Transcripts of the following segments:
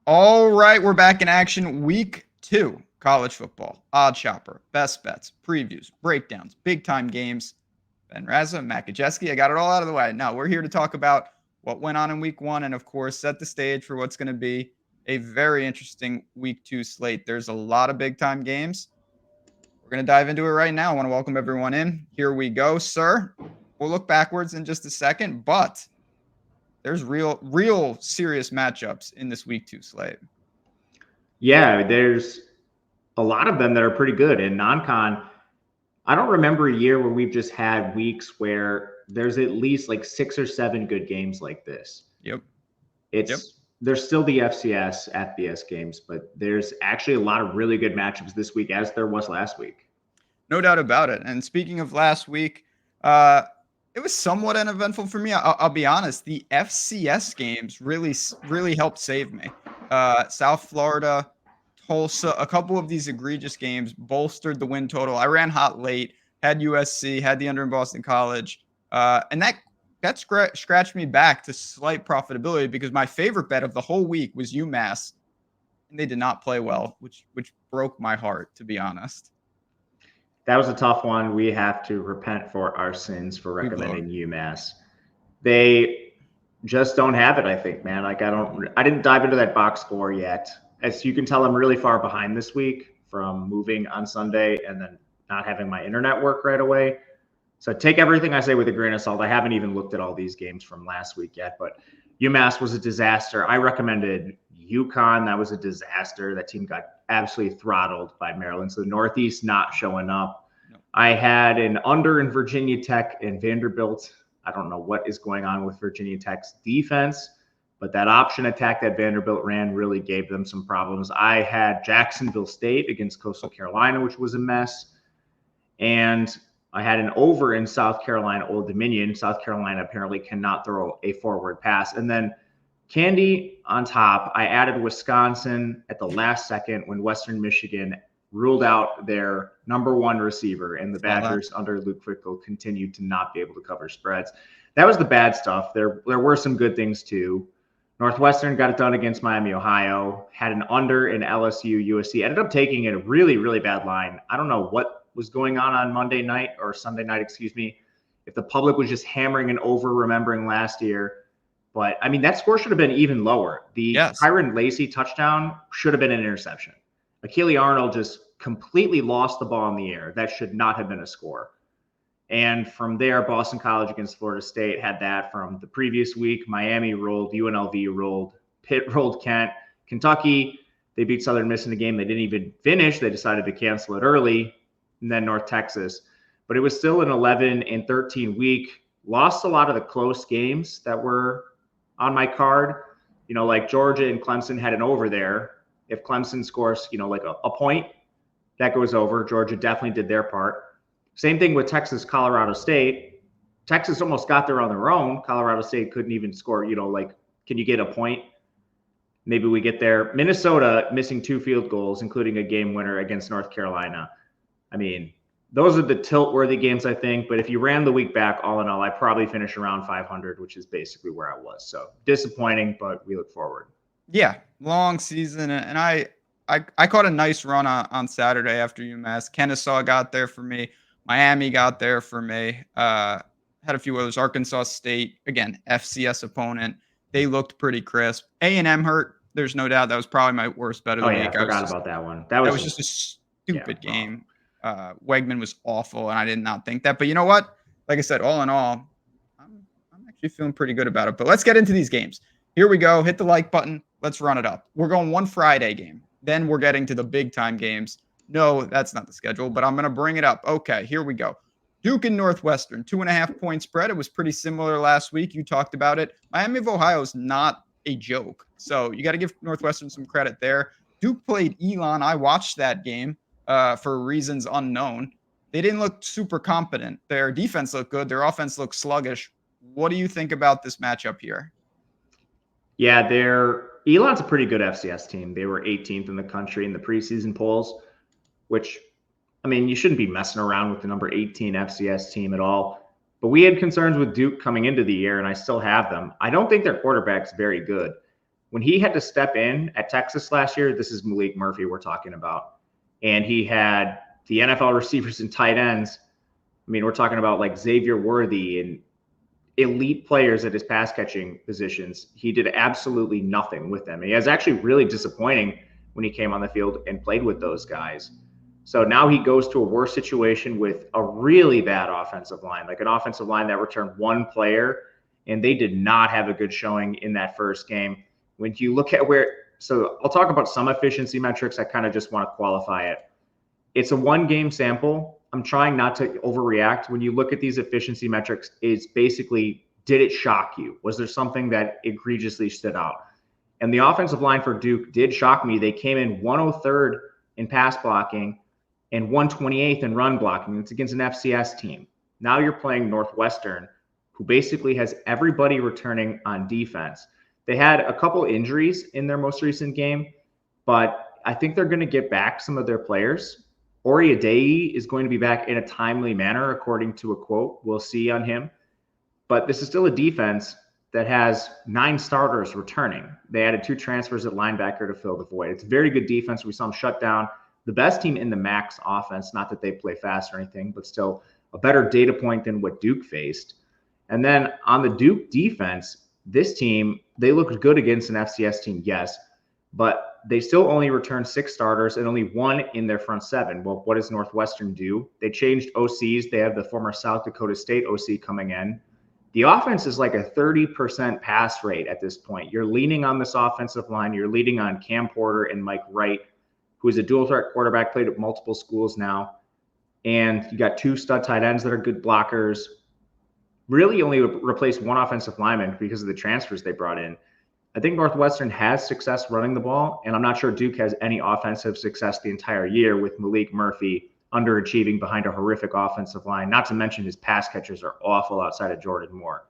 All right, we're back in action. Week 2, college football. Odd Shopper, best bets, previews, breakdowns, big-time games. Ben Rasa, Matt Gajewski, I got it all out of the way. Now, we're here to talk about what went on in Week 1 and, of course, set the stage for what's going to be a very interesting Week 2 slate. There's a lot of big-time games. We're going to dive into it right now. I want to welcome everyone in. Here we go, sir. We'll look backwards in just a second, but there's real serious matchups in this Week 2 slate. Yeah, there's a lot of them that are pretty good. In non-con, I don't remember a year where we've just had weeks where there's at least like 6 or 7 good games like this. Yep. There's still the FCS FBS games, but there's actually a lot of really good matchups this week, as there was last week. No doubt about it. And speaking of last week, it was somewhat uneventful for me. I'll be honest. The FCS games really helped save me. South Florida, Tulsa, a couple of these egregious games bolstered the win total. I ran hot late, had USC, had the under in Boston College, and that scratched me back to slight profitability because my favorite bet of the whole week was UMass, and they did not play well, which broke my heart, to be honest. That was a tough one. We have to repent for our sins for recommending UMass. They just don't have it, I think, man. Like I didn't dive into that box score yet. As you can tell, I'm really far behind this week from moving on Sunday and then not having my internet work right away. So take everything I say with a grain of salt. I haven't even looked at all these games from last week yet, but UMass was a disaster. I recommended UConn. That was a disaster. That team got absolutely throttled by Maryland. So the Northeast not showing up. No. I had an under in Virginia Tech and Vanderbilt. I don't know what is going on with Virginia Tech's defense, but that option attack that Vanderbilt ran really gave them some problems. I had Jacksonville State against Coastal Carolina, which was a mess. And I had an over in South Carolina, Old Dominion. South Carolina apparently cannot throw a forward pass. And then candy on top, I added Wisconsin at the last second when Western Michigan ruled out their number 1 receiver, and the Badgers under Luke Fickell continued to not be able to cover spreads. That was the bad stuff. There were some good things too. Northwestern got it done against Miami, Ohio, had an under in LSU, USC, ended up taking it a really, really bad line. I don't know what was going on Monday night or Sunday night, if the public was just hammering an over, remembering last year. But, I mean, that score should have been even lower. The Kyron Lacey touchdown should have been an interception. Akili Arnold just completely lost the ball in the air. That should not have been a score. And from there, Boston College against Florida State had that from the previous week. Miami rolled, UNLV rolled, Pitt rolled Kent. Kentucky, they beat Southern Miss in the game. They didn't even finish. They decided to cancel it early. And then North Texas. But it was still an 11-13 week. Lost a lot of the close games that were on my card. You know, like Georgia and Clemson had an over there. If Clemson scores, like a point, that goes over. Georgia definitely did their part. Same thing with Texas, Colorado State. Texas almost got there on their own. Colorado State couldn't even score, can you get a point? Maybe we get there. Minnesota missing 2 field goals, including a game winner against North Carolina. I mean, those are the tilt-worthy games, I think. But if you ran the week back, all in all, I probably finished around 500, which is basically where I was. So disappointing, but we look forward. Yeah, long season, and I caught a nice run on Saturday after UMass. Kennesaw got there for me. Miami got there for me. Had a few others. Arkansas State, again, FCS opponent. They looked pretty crisp. A&M hurt. There's no doubt that was probably my worst bet of the week. I forgot about that one. That was just a stupid game. Wegman was awful, and I did not think that. But you know what? Like I said, all in all, I'm actually feeling pretty good about it. But let's get into these games. Here we go. Hit the like button. Let's run it up. We're going one Friday game. Then we're getting to the big-time games. No, that's not the schedule, but I'm going to bring it up. Okay, here we go. Duke and Northwestern, 2.5-point spread. It was pretty similar last week. You talked about it. Miami of Ohio is not a joke. So you got to give Northwestern some credit there. Duke played Elon. I watched that game for reasons unknown. They didn't look super competent. Their defense looked good. Their offense looked sluggish. What do you think about this matchup here? Yeah, Elon's a pretty good FCS team. They were 18th in the country in the preseason polls, which, I mean, you shouldn't be messing around with the number 18 FCS team at all. But we had concerns with Duke coming into the year, and I still have them. I don't think their quarterback's very good. When he had to step in at Texas last year, this is Malik Murphy we're talking about, and he had the NFL receivers and tight ends. I mean, we're talking about like Xavier Worthy and elite players at his pass catching positions. He did absolutely nothing with them. He was actually really disappointing when he came on the field and played with those guys. So now he goes to a worse situation with a really bad offensive line, like an offensive line that returned one player, and they did not have a good showing in that first game. When you look at so I'll talk about some efficiency metrics. I kind of just want to qualify it. It's a 1-game sample. I'm trying not to overreact. When you look at these efficiency metrics, it's basically, did it shock you? Was there something that egregiously stood out? And the offensive line for Duke did shock me. They came in 103rd in pass blocking and 128th in run blocking. It's against an FCS team. Now you're playing Northwestern, who basically has everybody returning on defense. They had a couple injuries in their most recent game, but I think they're going to get back some of their players. Ori Adei is going to be back in a timely manner, according to a quote we'll see on him. But this is still a defense that has 9 starters returning. They added 2 transfers at linebacker to fill the void. It's a very good defense. We saw them shut down the best team in the MAC's offense. Not that they play fast or anything, but still a better data point than what Duke faced. And then on the Duke defense, this team, they looked good against an FCS team, yes, but they still only returned 6 starters and only 1 in their front 7. Well, what does Northwestern do? They changed OCs. They have the former South Dakota State OC coming in. The offense is like a 30% pass rate at this point. You're leaning on this offensive line. You're leaning on Cam Porter and Mike Wright, who is a dual threat quarterback, played at multiple schools now. And you got 2 stud tight ends that are good blockers. Really only replaced 1 offensive lineman because of the transfers they brought in. I think Northwestern has success running the ball, and I'm not sure Duke has any offensive success the entire year with Malik Murphy underachieving behind a horrific offensive line, not to mention his pass catchers are awful outside of Jordan Moore.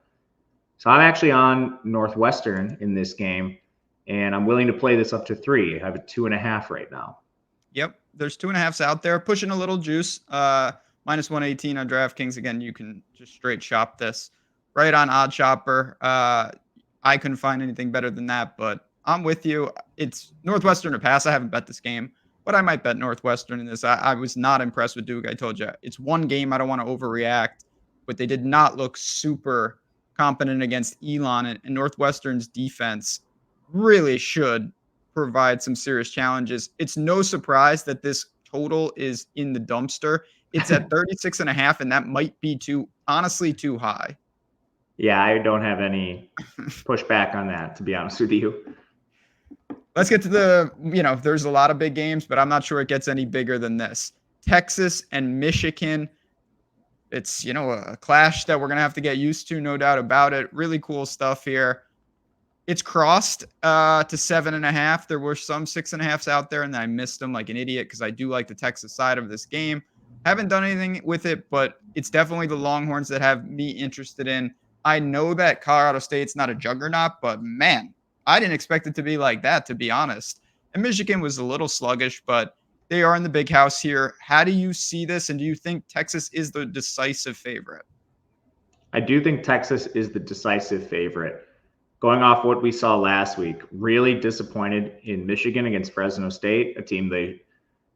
So I'm actually on Northwestern in this game, and I'm willing to play this up to 3. I have a 2.5 right now. Yep, there's 2.5s out there, pushing a little juice. Minus 118 on DraftKings. Again, you can just straight shop this right on Odd Shopper. I couldn't find anything better than that, but I'm with you. It's Northwestern to pass. I haven't bet this game, but I might bet Northwestern in this. I was not impressed with Duke. I told you it's 1 game. I don't want to overreact, but they did not look super competent against Elon, and Northwestern's defense really should provide some serious challenges. It's no surprise that this total is in the dumpster. It's at 36.5, and that might be honestly too high. Yeah, I don't have any pushback on that, to be honest with you. Let's get to there's a lot of big games, but I'm not sure it gets any bigger than this. Texas and Michigan. It's, a clash that we're going to have to get used to, no doubt about it. Really cool stuff here. It's crossed to 7.5. There were some 6.5s out there, and I missed them like an idiot because I do like the Texas side of this game. Haven't done anything with it, but it's definitely the Longhorns that have me interested in. I know that Colorado State's not a juggernaut, but man, I didn't expect it to be like that, to be honest. And Michigan was a little sluggish, but they are in the big house here. How do you see this, and do you think Texas is the decisive favorite? I do think Texas is the decisive favorite. Going off what we saw last week, really disappointed in Michigan against Fresno State, a team they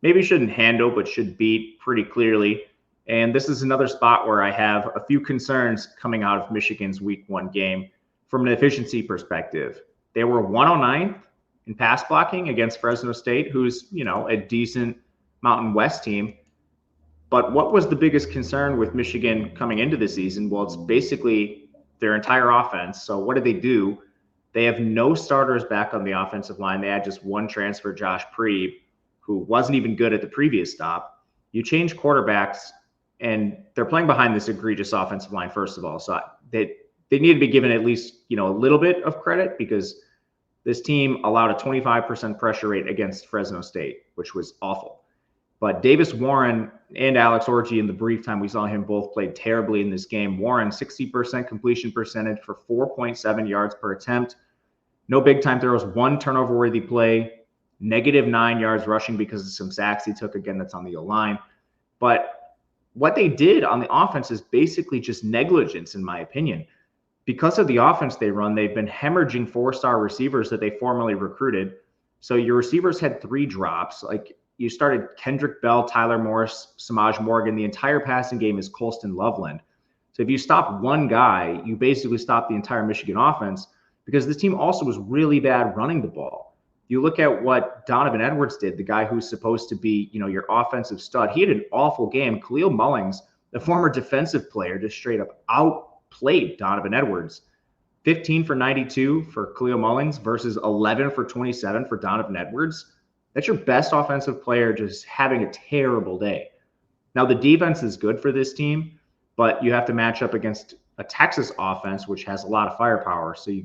maybe shouldn't handle, but should beat pretty clearly. And this is another spot where I have a few concerns coming out of Michigan's week 1 game from an efficiency perspective. They were 109th in pass blocking against Fresno State, who's, a decent Mountain West team. But what was the biggest concern with Michigan coming into the season? Well, it's basically their entire offense. So what did they do? They have no starters back on the offensive line. They had just 1 transfer, Josh Preeb, who wasn't even good at the previous stop. You change quarterbacks, and they're playing behind this egregious offensive line, first of all. So they need to be given at least, a little bit of credit, because this team allowed a 25% pressure rate against Fresno State, which was awful. But Davis Warren and Alex Orji, in the brief time we saw him, both played terribly in this game. Warren, 60% completion percentage for 4.7 yards per attempt. No big-time throws, 1 turnover-worthy play, -9 yards rushing because of some sacks he took. Again, that's on the O-line. But what they did on the offense is basically just negligence, in my opinion. because of the offense they run, they've been hemorrhaging 4-star receivers that they formerly recruited. So your receivers had 3 drops. Like, you started Kendrick Bell, Tyler Morris, Samaj Morgan. The entire passing game is Colston Loveland. So if you stop one guy, you basically stop the entire Michigan offense, because this team also was really bad running the ball. You look at what Donovan Edwards did, the guy who's supposed to be, your offensive stud. He had an awful game. Khalil Mullings, the former defensive player, just straight up outplayed Donovan Edwards. 15 for 92 for Khalil Mullings versus 11 for 27 for Donovan Edwards. That's your best offensive player just having a terrible day. Now, the defense is good for this team, but you have to match up against a Texas offense, which has a lot of firepower. So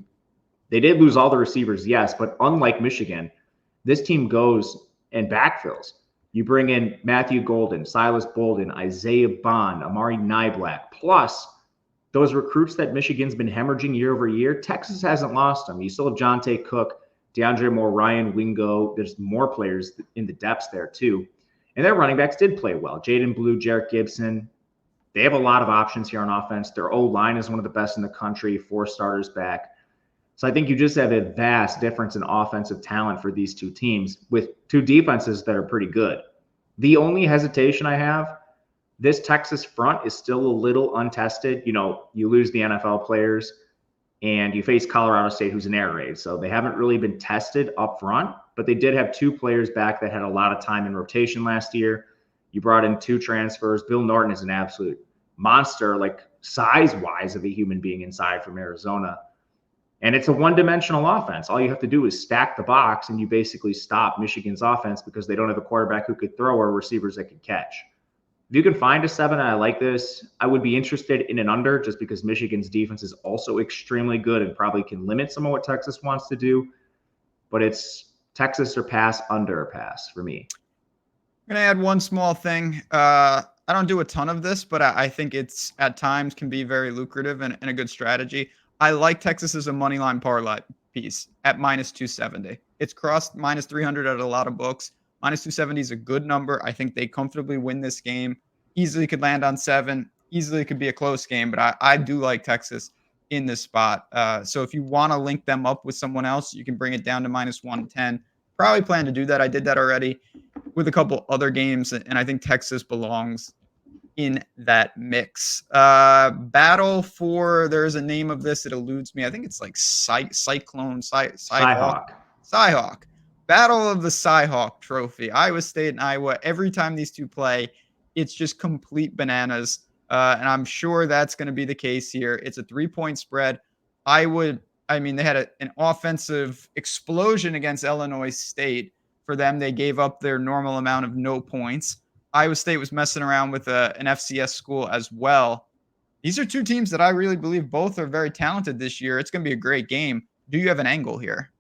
they did lose all the receivers, yes, but unlike Michigan, this team goes and backfills. You bring in Matthew Golden, Silas Bolden, Isaiah Bond, Amari Niblack, plus those recruits that Michigan's been hemorrhaging year over year. Texas hasn't lost them. You still have Jonte Cook, DeAndre Moore, Ryan Wingo. There's more players in the depths there too. And their running backs did play well. Jaden Blue, Jarrett Gibson. They have a lot of options here on offense. Their O-line is one of the best in the country, 4 starters back. So I think you just have a vast difference in offensive talent for these two teams with 2 defenses that are pretty good. The only hesitation I have, this Texas front is still a little untested. You lose the NFL players and you face Colorado State, who's an air raid. So they haven't really been tested up front, but they did have 2 players back that had a lot of time in rotation last year. You brought in 2 transfers. Bill Norton is an absolute monster, like size-wise, of a human being inside from Arizona. And it's a one-dimensional offense. All you have to do is stack the box, and you basically stop Michigan's offense because they don't have a quarterback who could throw or receivers that could catch. If you can find a 7, and I like this, I would be interested in an under, just because Michigan's defense is also extremely good and probably can limit some of what Texas wants to do. But it's Texas or pass, under or pass for me. I'm going to add one small thing. I don't do a ton of this, but I think it's at times can be very lucrative and a good strategy. I like Texas as a money line parlay piece at minus 270. It's crossed minus 300 at a lot of books. Minus 270 is a good number. I think they comfortably win this game. Easily could land on 7. Easily could be a close game, but I do like Texas in this spot. So if you want to link them up with someone else, you can bring it down to minus 110. Probably plan to do that. I did that already with a couple other games, and I think Texas belongs in that mix. Battle for, there's a name of this, it eludes me. I think it's like Cyclone, Cyhawk. Battle of the Cyhawk Trophy. Iowa State and Iowa. Every time these two play, it's just complete bananas. And I'm sure that's going to be the case here. It's a 3-point spread. They had an offensive explosion against Illinois State. For them, they gave up their normal amount of no points. Iowa State was messing around with an FCS school as well. These are 2 teams that I really believe both are very talented this year. It's going to be a great game. Do you have an angle here?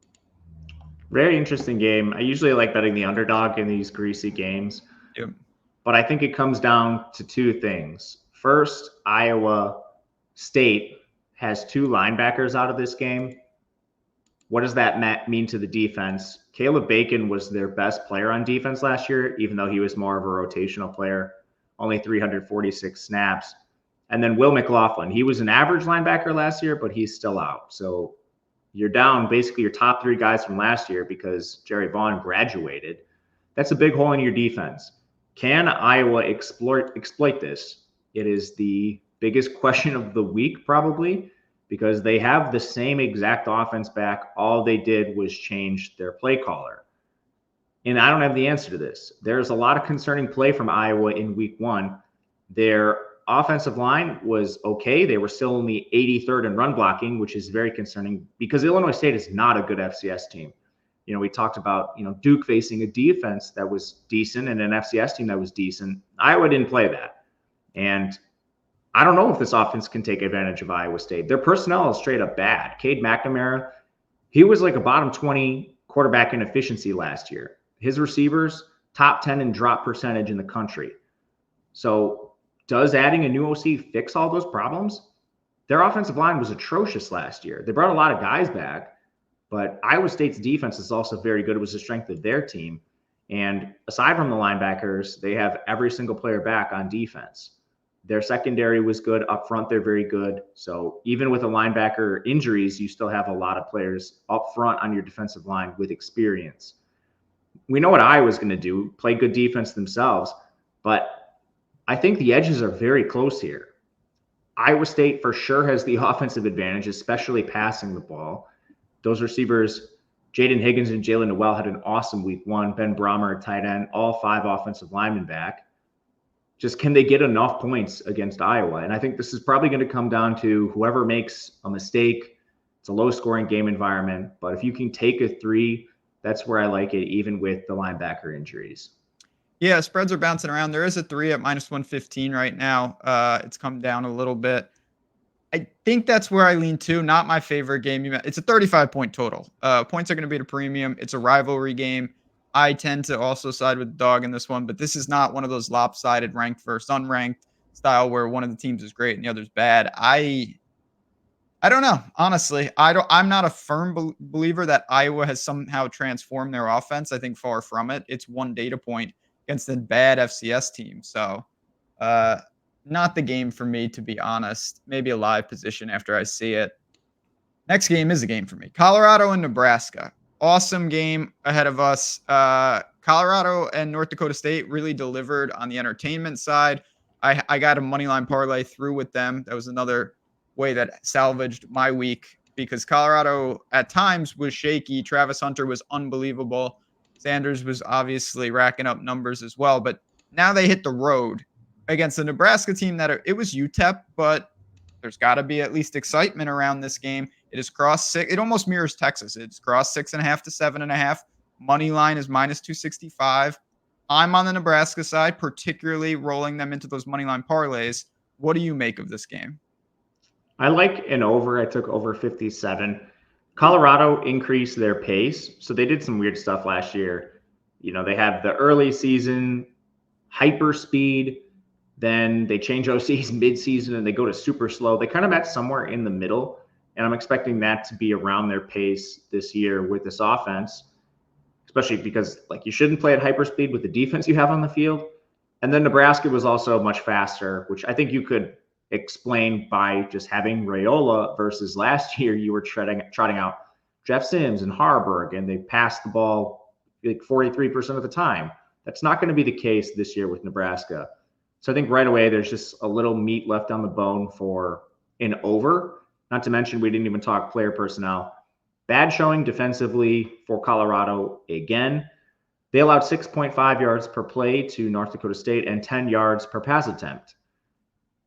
Very interesting game. I usually like betting the underdog in these greasy games. Yep. But I think it comes down to 2 things. First, Iowa State has 2 linebackers out of this game. What does that mean to the defense? Caleb Bacon was their best player on defense last year, even though he was more of a rotational player, only 346 snaps. And then Will McLaughlin, he was an average linebacker last year, but he's still out. So you're down basically your top 3 guys from last year because Jerry Vaughn graduated. That's a big hole in your defense. Can Iowa exploit this? It is the biggest question of the week, probably, because they have the same exact offense back. All they did was change their play caller. And I don't have the answer to this. There's a lot of concerning play from Iowa in week 1. Their offensive line was okay. They were still only 83rd in run blocking, which is very concerning because Illinois State is not a good FCS team. We talked about, Duke facing a defense that was decent and an FCS team that was decent. Iowa didn't play that. And I don't know if this offense can take advantage of Iowa State. Their personnel is straight up bad. Cade McNamara, he was like a bottom 20 quarterback in efficiency last year. His receivers, top 10 in drop percentage in the country. So does adding a new OC fix all those problems? Their offensive line was atrocious last year. They brought a lot of guys back, but Iowa State's defense is also very good. It was the strength of their team. And aside from the linebackers, they have every single player back on defense. Their secondary was good. Up front, they're very good. So even with a linebacker injuries, you still have a lot of players up front on your defensive line with experience. We know what Iowa's going to do, play good defense themselves, but I think the edges are very close here. Iowa State for sure has the offensive advantage, especially passing the ball. Those receivers, Jaden Higgins and Jalen Noel, had an awesome week one. Ben Brahmer, tight end, all 5 offensive linemen back. Just can they get enough points against Iowa? And I think this is probably going to come down to whoever makes a mistake. It's a low-scoring game environment, but if you can take a 3, that's where I like it, even with the linebacker injuries. Yeah, spreads are bouncing around. There is a 3 at -115 right now. It's come down a little bit. I think that's where I lean to. Not my favorite game. It's a 35-point total. Points are going to be at a premium. It's a rivalry game. I tend to also side with the dog in this one, but this is not one of those lopsided ranked versus unranked style where one of the teams is great and the other's bad. I don't know. Honestly, I'm not a firm believer that Iowa has somehow transformed their offense. I think far from it. It's one data point against a bad FCS team. So, not the game for me, to be honest. Maybe a live position after I see it. Next game is a game for me. Colorado and Nebraska. Awesome game ahead of us. Colorado and North Dakota State really delivered on the entertainment side. I got a moneyline parlay through with them. That was another way that salvaged my week because Colorado at times was shaky. Travis Hunter was unbelievable. Sanders was obviously racking up numbers as well. But now they hit the road against the Nebraska team it was UTEP, but there's got to be at least excitement around this game. It is cross 6. It almost mirrors Texas. It's cross 6.5 to 7.5. Money line is -265. I'm on the Nebraska side, particularly rolling them into those money line parlays. What do you make of this game? I like an over. I took over 57. Colorado increased their pace. So they did some weird stuff last year. They had the early season hyper speed. Then they change OCs mid-season and they go to super slow. They kind of met somewhere in the middle, and I'm expecting that to be around their pace this year with this offense, especially because you shouldn't play at hyperspeed with the defense you have on the field. And then Nebraska was also much faster, which I think you could explain by just having Raiola versus last year you were trotting out Jeff Sims and Harburg, and they passed the ball 43% of the time. That's not going to be the case this year with Nebraska. So I think right away there's just a little meat left on the bone for an over. Not to mention we didn't even talk player personnel. Bad showing defensively for Colorado again. They allowed 6.5 yards per play to North Dakota State and 10 yards per pass attempt.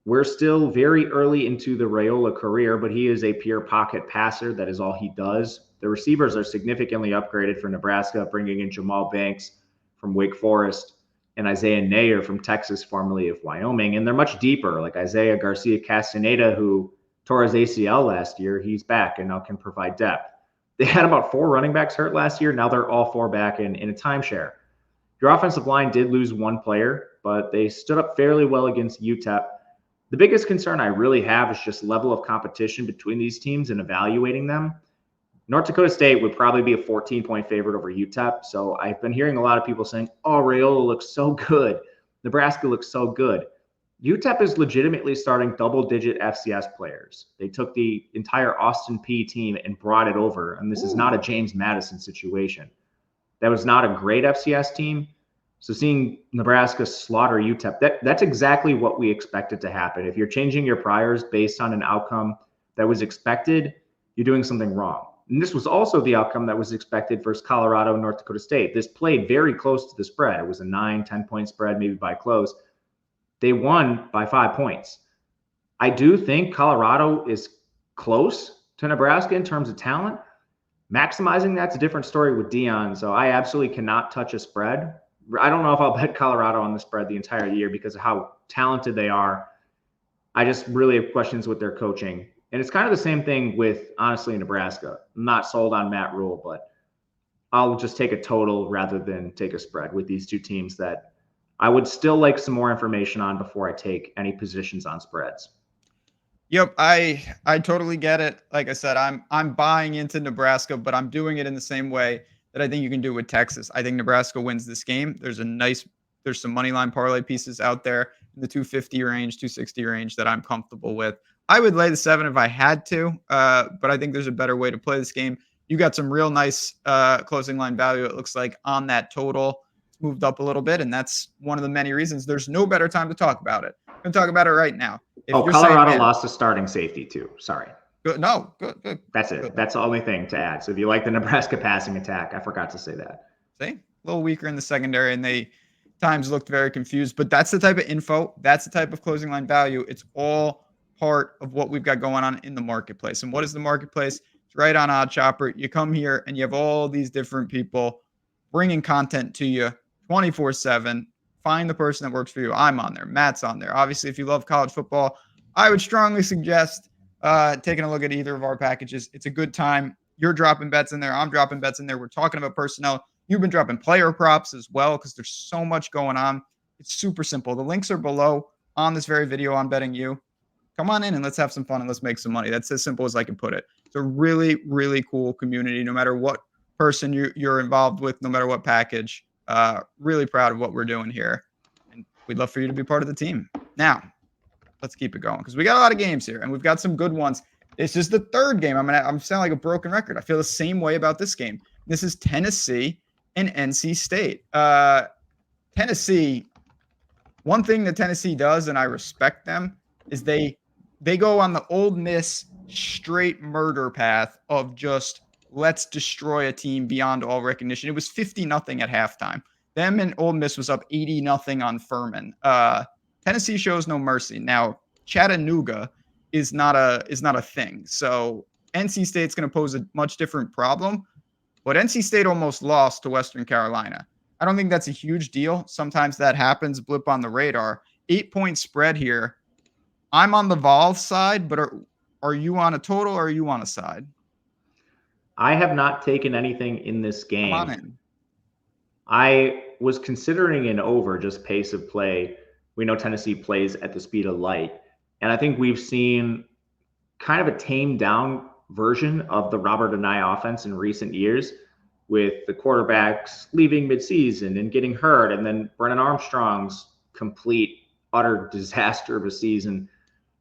We're still very early into the Raiola career, but he is a pure pocket passer. That is all he does. The receivers are significantly upgraded for Nebraska, bringing in Jamal Banks from Wake Forest and Isaiah Nayer from Texas, formerly of Wyoming. And they're much deeper, like Isaiah Garcia Castaneda, who tore his ACL last year. He's back and now can provide depth. They had about 4 running backs hurt last year. Now they're all 4 back in a timeshare. Your offensive line did lose 1 player, but they stood up fairly well against UTEP. The biggest concern I really have is just level of competition between these teams and evaluating them. North Dakota State would probably be a 14-point favorite over UTEP. So I've been hearing a lot of people saying, oh, Raiola looks so good. Nebraska looks so good. UTEP is legitimately starting double-digit FCS players. They took the entire Austin Peay team and brought it over, and this is not a James Madison situation. That was not a great FCS team. So seeing Nebraska slaughter UTEP, that's exactly what we expected to happen. If you're changing your priors based on an outcome that was expected, you're doing something wrong. And this was also the outcome that was expected versus Colorado and North Dakota State. This played very close to the spread. It was a 9-10 point spread, maybe by close. They won by 5 points. I do think Colorado is close to Nebraska in terms of talent. Maximizing that's a different story with Dion. So I absolutely cannot touch a spread. I don't know if I'll bet Colorado on the spread the entire year because of how talented they are. I just really have questions with their coaching. And it's kind of the same thing with, honestly, Nebraska. I'm not sold on Matt Rule, but I'll just take a total rather than take a spread with these two teams that I would still like some more information on before I take any positions on spreads. Yep, I totally get it. Like I said, I'm buying into Nebraska, but I'm doing it in the same way that I think you can do with Texas. I think Nebraska wins this game. There's some money line parlay pieces out there. in the 250 range, 260 range that I'm comfortable with. I would lay the 7 if I had to, but I think there's a better way to play this game. You got some real nice closing line value, it looks like, on that total. It's moved up a little bit, and that's one of the many reasons there's no better time to talk about it. I'm going to talk about it right now. If you're Colorado lost a starting safety too. Sorry. Good. No, good. That's it. Good. That's the only thing to add. So if you like the Nebraska passing attack, I forgot to say that. See? A little weaker in the secondary, and they times looked very confused. But that's the type of info. That's the type of closing line value. It's all part of what we've got going on in the marketplace. And what is the marketplace? It's right on OddsShopper. You come here, and you have all these different people bringing content to you 24/7. Find the person that works for you. I'm on there. Matt's on there. Obviously, if you love college football, I would strongly suggest taking a look at either of our packages. It's a good time. You're dropping bets in there. I'm dropping bets in there. We're talking about personnel. You've been dropping player props as well because there's so much going on. It's super simple. The links are below on this very video on Betting You. Come on in and let's have some fun and let's make some money. That's as simple as I can put it. It's a really, really cool community, no matter what person you're involved with, no matter what package. Really proud of what we're doing here. And we'd love for you to be part of the team. Now, let's keep it going because we got a lot of games here and we've got some good ones. It's just the third game. I'm sounding like a broken record. I feel the same way about this game. This is Tennessee and NC State. Tennessee, one thing that Tennessee does, and I respect them, is they go on the Ole Miss straight murder path of just let's destroy a team beyond all recognition. It was 50-0 at halftime. Them and Ole Miss was up 80-0 on Furman. Tennessee shows no mercy. Now, Chattanooga is not a thing. So NC State's going to pose a much different problem. But NC State almost lost to Western Carolina. I don't think that's a huge deal. Sometimes that happens, blip on the radar. 8-point spread here. I'm on the Vol side, but are you on a total or are you on a side? I have not taken anything in this game. Come on in. I was considering an over, just pace of play. We know Tennessee plays at the speed of light. And I think we've seen kind of a tamed down version of the Robert Anae offense in recent years, with the quarterbacks leaving midseason and getting hurt, and then Brennan Armstrong's complete, utter disaster of a season.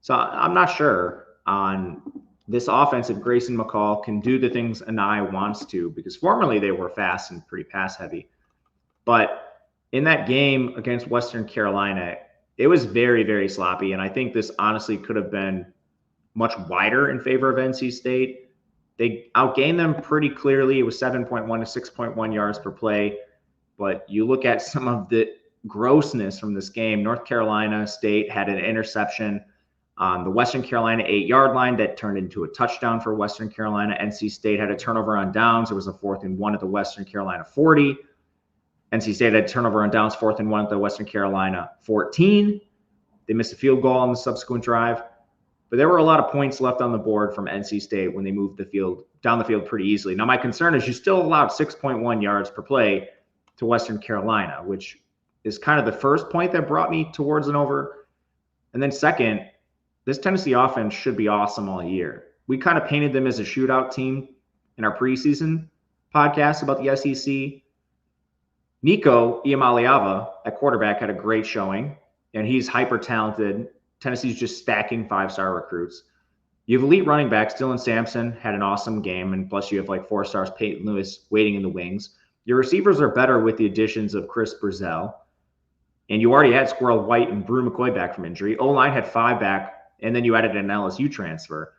So I'm not sure on this offense if Grayson McCall can do the things Anae wants to, because formerly they were fast and pretty pass heavy. But in that game against Western Carolina, it was very, very sloppy. And I think this honestly could have been much wider in favor of NC State. They outgained them pretty clearly. It was 7.1 to 6.1 yards per play. But you look at some of the grossness from this game. North Carolina State had an interception on the Western Carolina 8-yard line that turned into a touchdown for Western Carolina. NC State had a turnover on downs. It was a 4th and 1 at the Western Carolina 40. NC State had a turnover on downs, 4th and 1 at the Western Carolina 14. They missed a field goal on the subsequent drive. But there were a lot of points left on the board from NC State when they moved the field down the field pretty easily. Now, my concern is you still allowed 6.1 yards per play to Western Carolina, which is kind of the first point that brought me towards an over. And then second, this Tennessee offense should be awesome all year. We kind of painted them as a shootout team in our preseason podcast about the SEC. Nico Iamaleava at quarterback had a great showing, and he's hyper talented. Tennessee's just stacking 5-star recruits. You have elite running backs. Dylan Sampson had an awesome game, and plus you have like 4 stars Peyton Lewis waiting in the wings. Your receivers are better with the additions of Chris Brazell, and you already had Squirrel White and Brew McCoy back from injury. O-line had 5 back, and then you added an LSU transfer.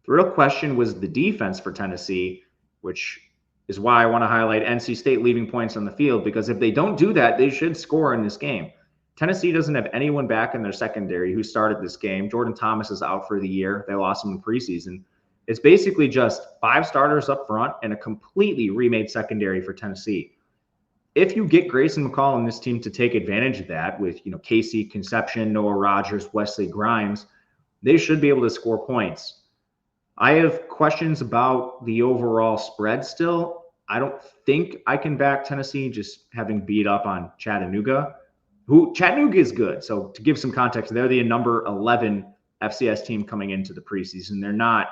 The real question was the defense for Tennessee, which is why I want to highlight NC State leaving points on the field, because if they don't do that, they should score in this game. Tennessee doesn't have anyone back in their secondary who started this game. Jordan Thomas is out for the year. They lost him in preseason. It's basically just 5 starters up front and a completely remade secondary for Tennessee. If you get Grayson McCall and this team to take advantage of that with, Casey Conception, Noah Rogers, Wesley Grimes, they should be able to score points. I have questions about the overall spread still. I don't think I can back Tennessee just having beat up on Chattanooga. Chattanooga is good. So to give some context, they're the number 11 FCS team coming into the preseason. They're not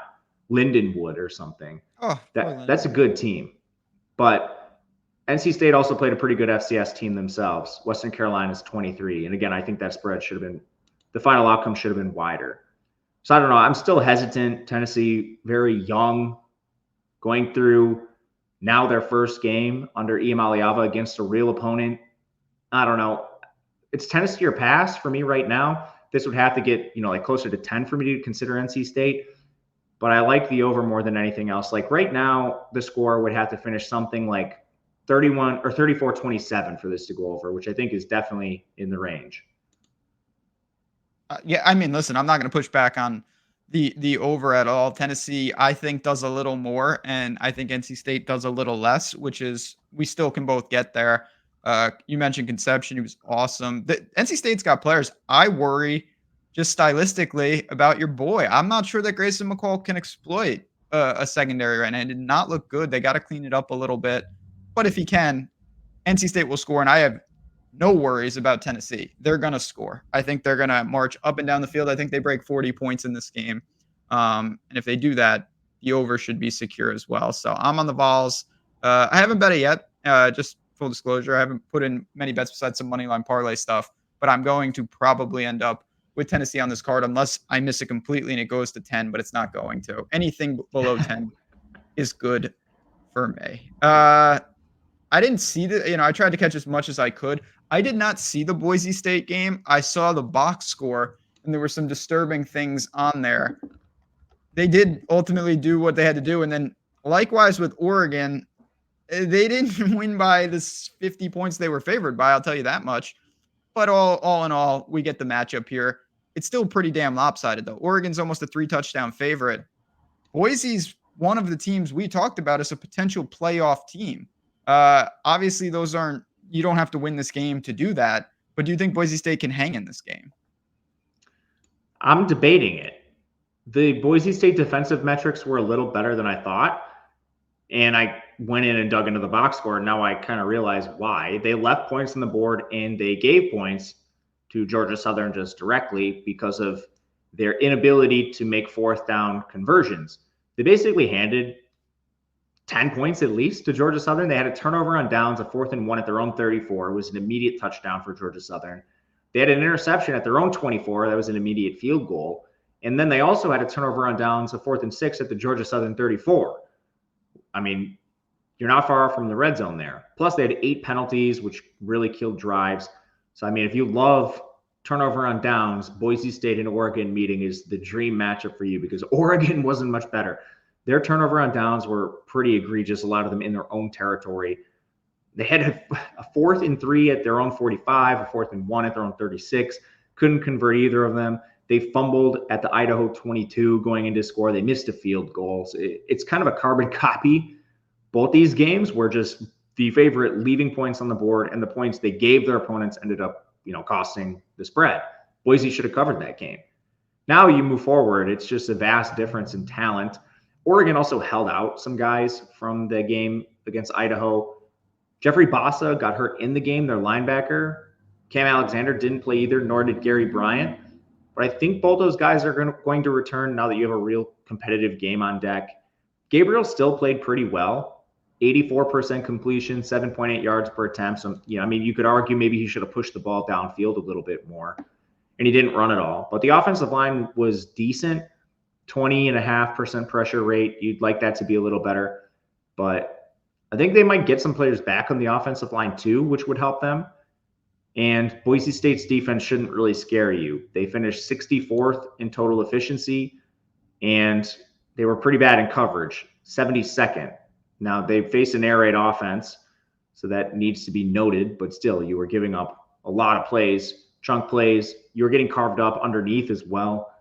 Lindenwood or something. That's a good team. But NC State also played a pretty good FCS team themselves. Western Carolina's 23. And again, I think that spread should have been the final outcome should have been wider. So I don't know. I'm still hesitant. Tennessee, very young, going through now their first game under Iam Aliava against a real opponent. I don't know. It's Tennessee or pass for me right now. This would have to get, like closer to 10 for me to consider NC State. But I like the over more than anything else. Like right now, the score would have to finish something like 31 or 34-27 for this to go over, which I think is definitely in the range. Yeah, I mean, listen, I'm not going to push back on the over at all. Tennessee, I think, does a little more, and I think NC State does a little less, which is we still can both get there. You mentioned Conception. He was awesome. The NC State's got players. I worry just stylistically about your boy. I'm not sure that Grayson McCall can exploit a secondary right now. It did not look good. They got to clean it up a little bit. But if he can, NC State will score, and I have no worries about Tennessee. They're going to score. I think they're going to march up and down the field. I think they break 40 points in this game. And if they do that, the over should be secure as well. So I'm on the Vols. I haven't bet it yet. Just full disclosure, I haven't put in many bets besides some money line parlay stuff. But I'm going to probably end up with Tennessee on this card unless I miss it completely and it goes to 10, but it's not going to. Anything below 10 is good for me. I didn't see I tried to catch as much as I could. I did not see the Boise State game. I saw the box score, and there were some disturbing things on there. They did ultimately do what they had to do. And then likewise with Oregon, they didn't win by this 50 points they were favored by, I'll tell you that much. But all in all, we get the matchup here. It's still pretty damn lopsided, though. Oregon's almost a 3-touchdown favorite. Boise's one of the teams we talked about as a potential playoff team. Obviously, you don't have to win this game to do that. But do you think Boise State can hang in this game? I'm debating it. The Boise State defensive metrics were a little better than I thought. And I went in and dug into the box score. And now I kind of realize why. They left points on the board and they gave points to Georgia Southern just directly because of their inability to make fourth down conversions. They basically handed 10 points at least to Georgia Southern. They had a turnover on downs, a 4th and 1 at their own 34. It was an immediate touchdown for Georgia Southern. They had an interception at their own 24. That was an immediate field goal. And then they also had a turnover on downs, a 4th and 6 at the Georgia Southern 34. I mean, you're not far from the red zone there. Plus, they had 8 penalties, which really killed drives. So, I mean, if you love turnover on downs, Boise State and Oregon meeting is the dream matchup for you because Oregon wasn't much better. Their turnover on downs were pretty egregious, a lot of them in their own territory. They had a 4th and 3 at their own 45, a 4th and 1 at their own 36. Couldn't convert either of them. They fumbled at the Idaho 22 going into score. They missed a field goal. So it's kind of a carbon copy. Both these games were just the favorite leaving points on the board, and the points they gave their opponents ended up, costing the spread. Boise should have covered that game. Now you move forward. It's just a vast difference in talent. Oregon also held out some guys from the game against Idaho. Jeffrey Bassa got hurt in the game, their linebacker. Cam Alexander didn't play either, nor did Gary Bryant. But I think both those guys are going to return now that you have a real competitive game on deck. Gabriel still played pretty well. 84% completion, 7.8 yards per attempt. So, you could argue maybe he should have pushed the ball downfield a little bit more. And he didn't run at all. But the offensive line was decent. 20.5% pressure rate. You'd like that to be a little better. But I think they might get some players back on the offensive line too, which would help them. And Boise State's defense shouldn't really scare you. They finished 64th in total efficiency, and they were pretty bad in coverage, 72nd. Now, they faced an air raid offense, so that needs to be noted, but still, you were giving up a lot of plays, chunk plays. You were getting carved up underneath as well.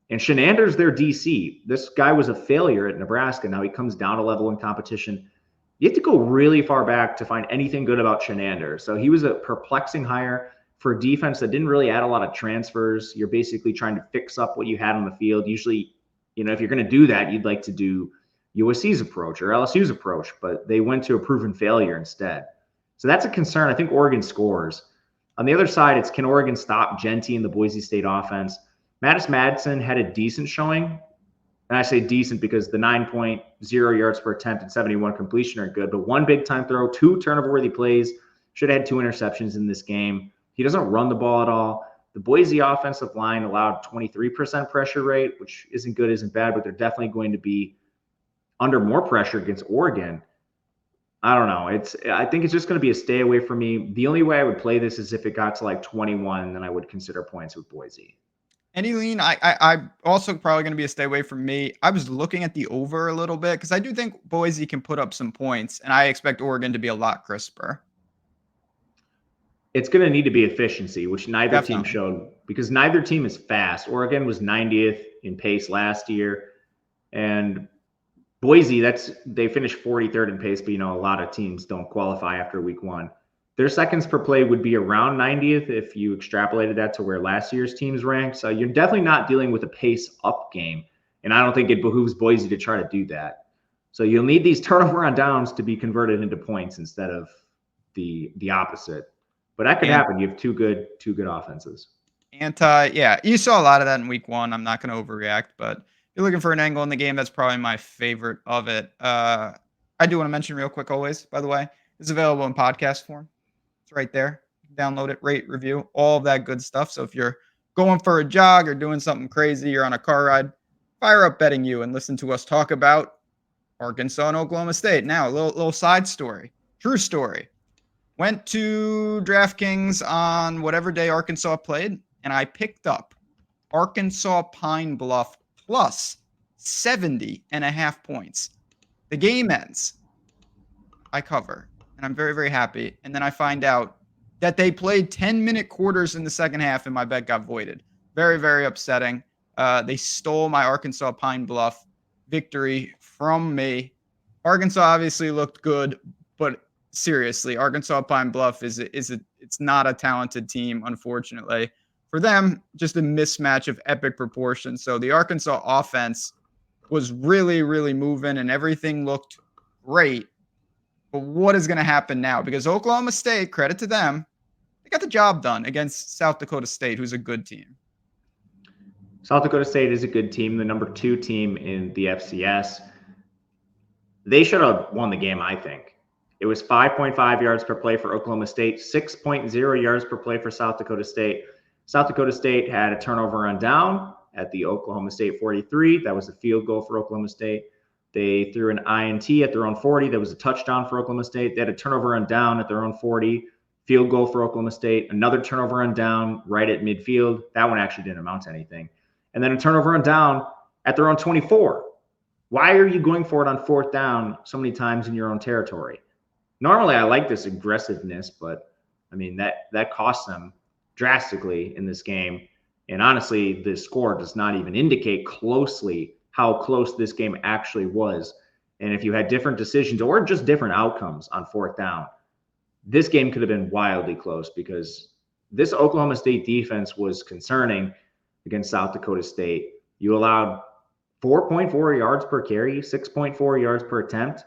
And Shenander's their DC. This guy was a failure at Nebraska. Now he comes down a level in competition. You have to go really far back to find anything good about Shenander. So he was a perplexing hire for a defense that didn't really add a lot of transfers. You're basically trying to fix up what you had on the field. Usually, if you're going to do that, you'd like to do USC's approach or LSU's approach, but they went to a proven failure instead. So that's a concern. I think Oregon scores. On the other side, it's can Oregon stop Genty in the Boise State offense? Mattis Madsen had a decent showing. And I say decent because the 9.0 yards per attempt and 71 completion are good. But one big-time throw, 2 turnover-worthy plays. Should have had 2 interceptions in this game. He doesn't run the ball at all. The Boise offensive line allowed 23% pressure rate, which isn't good, isn't bad, but they're definitely going to be under more pressure against Oregon. I don't know. I think it's just going to be a stay away for me. The only way I would play this is if it got to like 21, then I would consider points with Boise. Any lean, I also probably going to be a stay away from me. I was looking at the over a little bit because I do think Boise can put up some points, and I expect Oregon to be a lot crisper. It's going to need to be efficiency, which neither team Definitely. showed, because neither team is fast. Oregon was 90th in pace last year, and Boise, they finished 43rd in pace, but a lot of teams don't qualify after week one. Their seconds per play would be around 90th if you extrapolated that to where last year's teams ranked. So you're definitely not dealing with a pace up game, and I don't think it behooves Boise to try to do that. So you'll need these turnover on downs to be converted into points instead of the opposite. But that could happen. You have two good offenses. You saw a lot of that in week one. I'm not going to overreact, but if you're looking for an angle in the game, that's probably my favorite of it. I do want to mention real quick always, by the way, it's available in podcast form. It's right there. Download it, rate, review, all of that good stuff. So if you're going for a jog or doing something crazy, you're on a car ride, fire up Betting You and listen to us talk about Arkansas and Oklahoma State. Now, a little side story, true story. Went to DraftKings on whatever day Arkansas played, and I picked up Arkansas Pine Bluff plus 70.5 points. The game ends. I cover, and I'm very, very happy. And then I find out that they played 10-minute quarters in the second half, and my bet got voided. Very, very upsetting. They stole my Arkansas Pine Bluff victory from me. Arkansas obviously looked good, but seriously, Arkansas Pine Bluff it's not a talented team, unfortunately. For them, just a mismatch of epic proportions. So the Arkansas offense was really, really moving, and everything looked great. But what is going to happen now? Because Oklahoma State, credit to them, they got the job done against South Dakota State, who's a good team. South Dakota State is a good team, the number 2 team in the FCS. They should have won the game, I think. It was 5.5 yards per play for Oklahoma State, 6.0 yards per play for South Dakota State. South Dakota State had a turnover on down at the Oklahoma State 43. That was a field goal for Oklahoma State. They threw an INT at their own 40. That was a touchdown for Oklahoma State. They had a turnover on down at their own 40. Field goal for Oklahoma State. Another turnover on down right at midfield. That one actually didn't amount to anything. And then a turnover on down at their own 24. Why are you going for it on 4th down so many times in your own territory? Normally, I like this aggressiveness, but I mean, that costs them drastically in this game. And honestly, the score does not even indicate closely how close this game actually was. And if you had different decisions or just different outcomes on 4th down, this game could have been wildly close, because this Oklahoma State defense was concerning against South Dakota State. You allowed 4.4 yards per carry, 6.4 yards per attempt.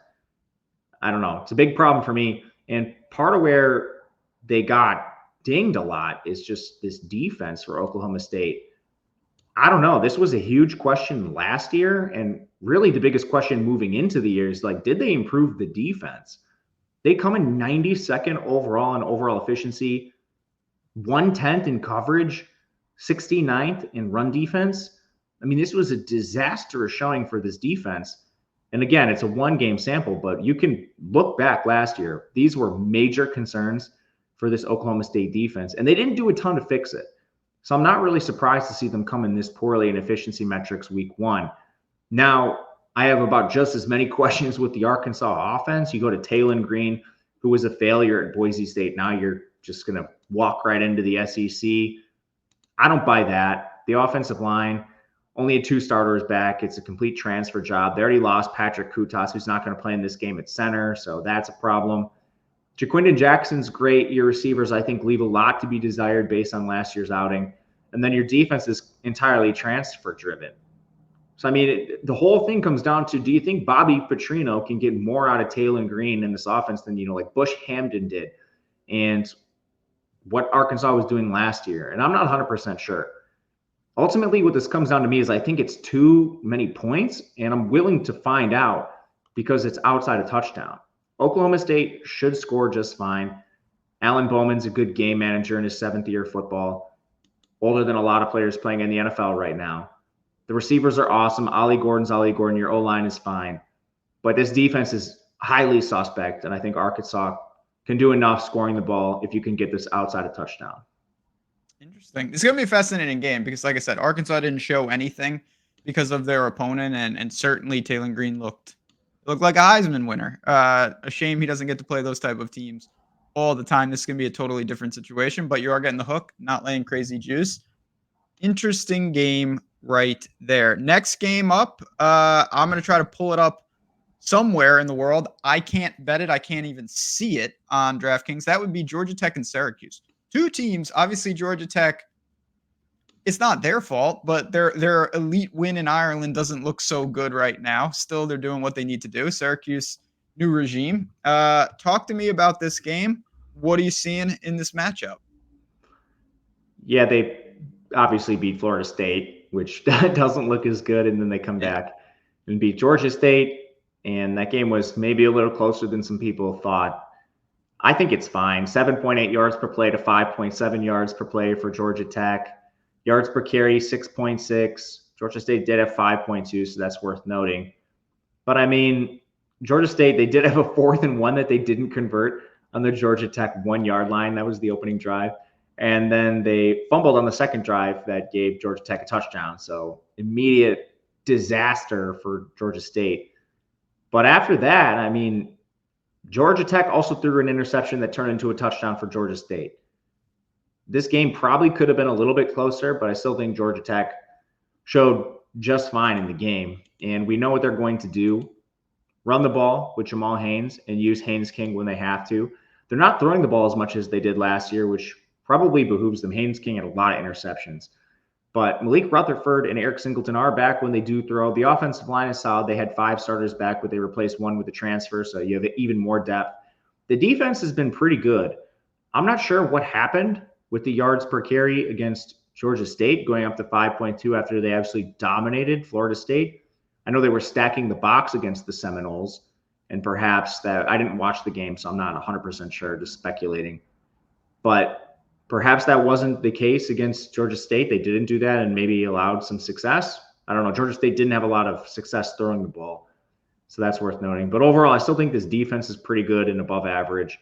I don't know. It's a big problem for me. And part of where they got dinged a lot is just this defense for Oklahoma State. I don't know. This was a huge question last year, and really the biggest question moving into the year is, like, did they improve the defense? They come in 92nd overall in overall efficiency, 110th in coverage, 69th in run defense. I mean, this was a disastrous showing for this defense. And again, it's a 1-game sample, but you can look back last year. These were major concerns for this Oklahoma State defense, and they didn't do a ton to fix it. So I'm not really surprised to see them come in this poorly in efficiency metrics week 1. Now, I have about just as many questions with the Arkansas offense. You go to Talon Green, who was a failure at Boise State. Now you're just going to walk right into the SEC. I don't buy that. The offensive line, only had 2 starters back. It's a complete transfer job. They already lost Patrick Kutas, who's not going to play in this game at center, so that's a problem. Jaquindon Jackson's great. Your receivers, I think, leave a lot to be desired based on last year's outing. And then your defense is entirely transfer-driven. So, I mean, the whole thing comes down to, do you think Bobby Petrino can get more out of Talon Green in this offense than, like Bush Hamden did, and what Arkansas was doing last year? And I'm not 100% sure. Ultimately, what this comes down to me is I think it's too many points, and I'm willing to find out because it's outside a touchdown. Oklahoma State should score just fine. Alan Bowman's a good game manager in his 7th year of football. older than a lot of players playing in the NFL right now. The receivers are awesome. Ollie Gordon's Ollie Gordon. Your O-line is fine. But this defense is highly suspect, and I think Arkansas can do enough scoring the ball if you can get this outside a touchdown. Interesting. It's going to be a fascinating game because, like I said, Arkansas didn't show anything because of their opponent, and certainly Taylor Green looked like a Heisman winner. A shame he doesn't get to play those type of teams all the time. This is going to be a totally different situation, but you are getting the hook, not laying crazy juice. Interesting game right there. Next game up, I'm going to try to pull it up somewhere in the world. I can't bet it. I can't even see it on DraftKings. That would be Georgia Tech and Syracuse. Two teams, obviously Georgia Tech, it's not their fault, but their elite win in Ireland doesn't look so good right now. Still, they're doing what they need to do. Syracuse, new regime. Talk to me about this game. What are you seeing in this matchup? Yeah, they obviously beat Florida State, which doesn't look as good, and then they come back and beat Georgia State, and that game was maybe a little closer than some people thought. I think it's fine. 7.8 yards per play to 5.7 yards per play for Georgia Tech. Yards per carry, 6.6. Georgia State did have 5.2, so that's worth noting. But, I mean, Georgia State, they did have a 4th and 1 that they didn't convert on the Georgia Tech 1-yard line. That was the opening drive. And then they fumbled on the second drive that gave Georgia Tech a touchdown. So, immediate disaster for Georgia State. But after that, I mean, Georgia Tech also threw an interception that turned into a touchdown for Georgia State. This game probably could have been a little bit closer, but I still think Georgia Tech showed just fine in the game. And we know what they're going to do. Run the ball with Jamal Haynes and use Haynes King when they have to. They're not throwing the ball as much as they did last year, which probably behooves them. Haynes King had a lot of interceptions. But Malik Rutherford and Eric Singleton are back when they do throw. The offensive line is solid. They had 5 starters back, but they replaced 1 with a transfer, so you have even more depth. The defense has been pretty good. I'm not sure what happened with the yards per carry against Georgia State, going up to 5.2 after they absolutely dominated Florida State. I know they were stacking the box against the Seminoles, and perhaps that I didn't watch the game, so I'm not 100% sure, just speculating. But perhaps that wasn't the case against Georgia State. They didn't do that and maybe allowed some success. I don't know. Georgia State didn't have a lot of success throwing the ball, so that's worth noting. But overall, I still think this defense is pretty good and above average.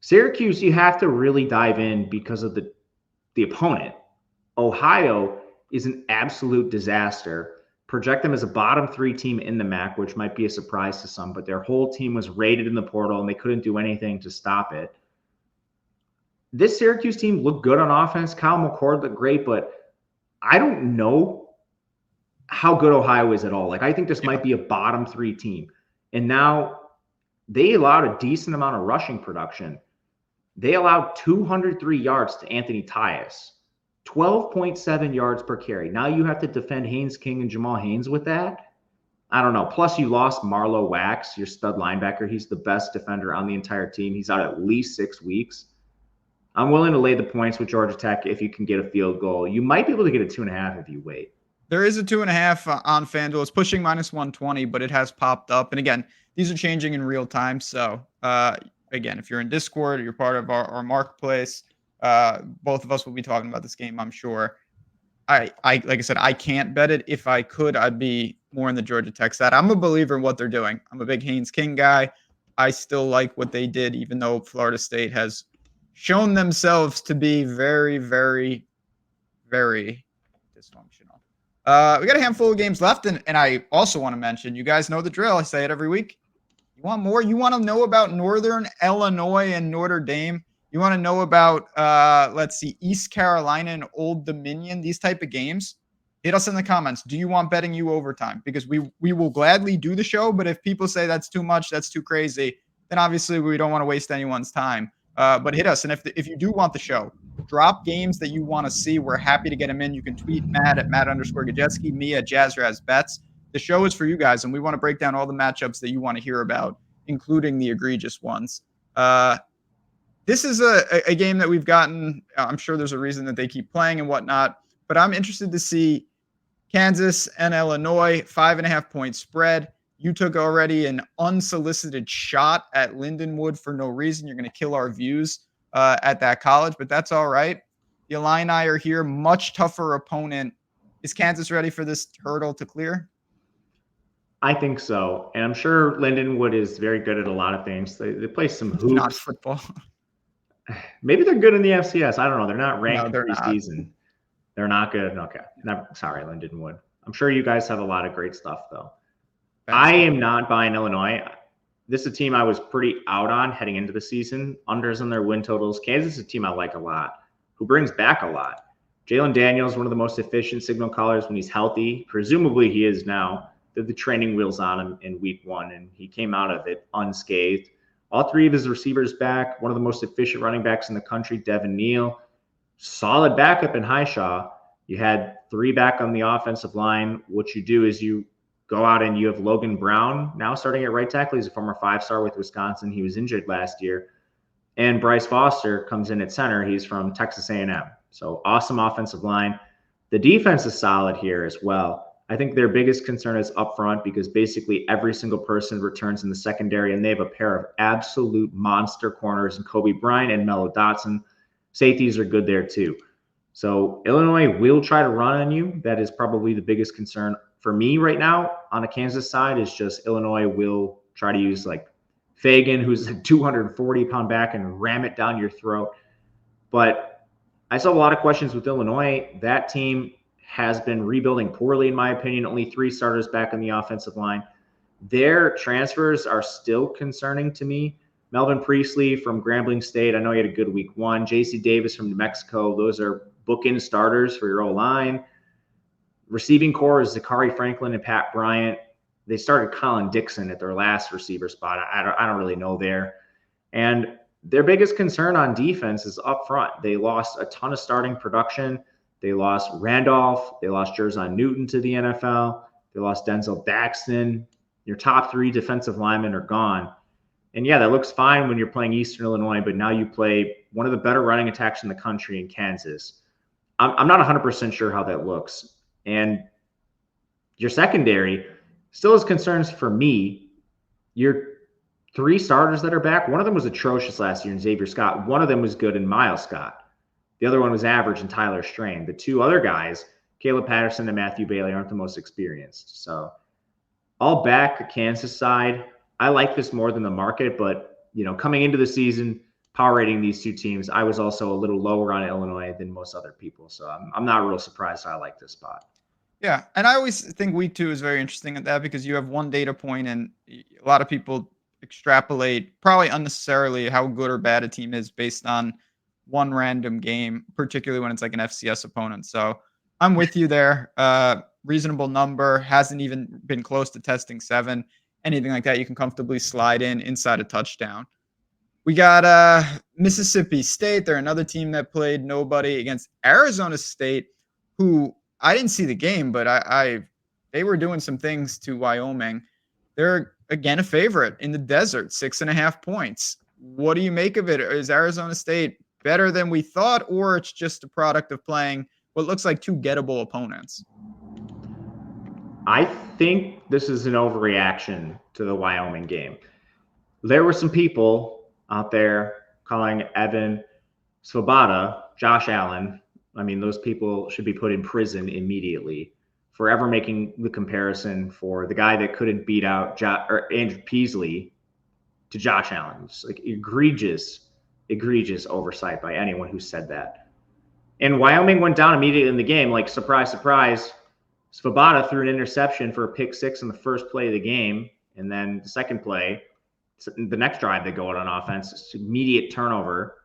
Syracuse, you have to really dive in because of the opponent. Ohio is an absolute disaster. Project them as a bottom 3 team in the MAC, which might be a surprise to some, but their whole team was rated in the portal and they couldn't do anything to stop it. This Syracuse team looked good on offense. Kyle McCord looked great, but I don't know how good Ohio is at all. Like, I think this might be a bottom 3 team. And now they allowed a decent amount of rushing production. They allowed 203 yards to Anthony Tyus, 12.7 yards per carry. Now you have to defend Haynes King and Jamal Haynes with that? I don't know. Plus, you lost Marlo Wax, your stud linebacker. He's the best defender on the entire team. He's out at least 6 weeks. I'm willing to lay the points with Georgia Tech if you can get a field goal. You might be able to get a 2.5 if you wait. There is a 2.5 on FanDuel. It's pushing -120, but it has popped up. And again, these are changing in real time. So, again, if you're in Discord or you're part of our marketplace, both of us will be talking about this game, I'm sure. Like I said, I can't bet it. If I could, I'd be more in the Georgia Tech side. I'm a believer in what they're doing. I'm a big Haynes King guy. I still like what they did, even though Florida State has shown themselves to be very, very, very dysfunctional. We got a handful of games left, and I also want to mention, you guys know the drill. I say it every week. You want more? You want to know about Northern Illinois and Notre Dame? You want to know about, East Carolina and Old Dominion, these type of games? Hit us in the comments. Do you want betting you overtime? Because we will gladly do the show, but if people say that's too much, that's too crazy, then obviously we don't want to waste anyone's time. But hit us. And if you do want the show, drop games that you want to see. We're happy to get them in. You can tweet Matt at Matt_Gajewski, me at JazzRazBets. The show is for you guys, and we want to break down all the matchups that you want to hear about, including the egregious ones. This is a game that we've gotten. I'm sure there's a reason that they keep playing and whatnot, but I'm interested to see Kansas and Illinois, 5.5-point spread. You took already an unsolicited shot at Lindenwood for no reason. You're going to kill our views at that college, but that's all right. The Illini are here, much tougher opponent. Is Kansas ready for this hurdle to clear? I think so. And I'm sure Lindenwood is very good at a lot of things. They play some hoops. Not football. Maybe they're good in the FCS. I don't know. They're not ranked they're preseason. not. They're not good. Okay. Sorry, Lindenwood. I'm sure you guys have a lot of great stuff, though. I am not buying Illinois. This is a team I was pretty out on heading into the season. Unders on their win totals. Kansas is a team I like a lot, who brings back a lot. Jalen Daniels, one of the most efficient signal callers when he's healthy. Presumably he is now. Did the training wheels on him in week 1, and he came out of it unscathed. All 3 of his receivers back. One of the most efficient running backs in the country, Devin Neal. Solid backup in Highshaw. You had 3 back on the offensive line. What you do is you go out and you have Logan Brown now starting at right tackle. He's a former 5-star with Wisconsin. He was injured last year. And Bryce Foster comes in at center. He's from Texas A&M. So awesome offensive line. The defense is solid here as well. I think their biggest concern is up front because basically every single person returns in the secondary, and they have a pair of absolute monster corners in Kobe Bryant and Mello Dotson. Safeties are good there too. So Illinois will try to run on you. That is probably the biggest concern for me right now on the Kansas side is just Illinois will try to use like Fagan, who's a 240-pound back, and ram it down your throat. But I saw a lot of questions with Illinois. That team has been rebuilding poorly, in my opinion. Only 3 starters back on the offensive line. Their transfers are still concerning to me. Melvin Priestley from Grambling State. I know he had a good week 1. J.C. Davis from New Mexico. Those are bookend starters for your O-line. Receiving core is Zachary Franklin and Pat Bryant. They started Colin Dixon at their last receiver spot. I don't really know there. And their biggest concern on defense is up front. They lost a ton of starting production. They lost Randolph. They lost Jerzon Newton to the NFL. They lost Denzel Baxton. Your top 3 defensive linemen are gone. And yeah, that looks fine when you're playing Eastern Illinois, but now you play one of the better running attacks in the country in Kansas. I'm not 100% sure how that looks. And your secondary still has concerns for me. Your 3 starters that are back, one of them was atrocious last year in Xavier Scott. One of them was good in Miles Scott. The other one was average in Tyler Strain. The 2 other guys, Caleb Patterson and Matthew Bailey, aren't the most experienced. So all back, the Kansas side. I like this more than the market, but coming into the season, power rating these 2 teams, I was also a little lower on Illinois than most other people. So I'm not real surprised I like this spot. Yeah, and I always think week 2 is very interesting at that because you have one data point, and a lot of people extrapolate probably unnecessarily how good or bad a team is based on one random game, particularly when it's like an FCS opponent. So I'm with you there. Reasonable number, hasn't even been close to testing 7. Anything like that, you can comfortably slide inside a touchdown. We got Mississippi State. They're another team that played nobody against Arizona State, who I didn't see the game, but they were doing some things to Wyoming. They're, again, a favorite in the desert, 6.5 points. What do you make of it? Is Arizona State better than we thought, or it's just a product of playing what looks like 2 gettable opponents? I think this is an overreaction to the Wyoming game. There were some people out there calling Evan Svoboda, Josh Allen. I mean, those people should be put in prison immediately for ever making the comparison for the guy that couldn't beat out Andrew Peasley to Josh Allen. It's like egregious oversight by anyone who said that. And Wyoming went down immediately in the game. Like, surprise, surprise. Svoboda threw an interception for a pick 6 in the first play of the game. And then the second play, the next drive they go out on offense, it's immediate turnover.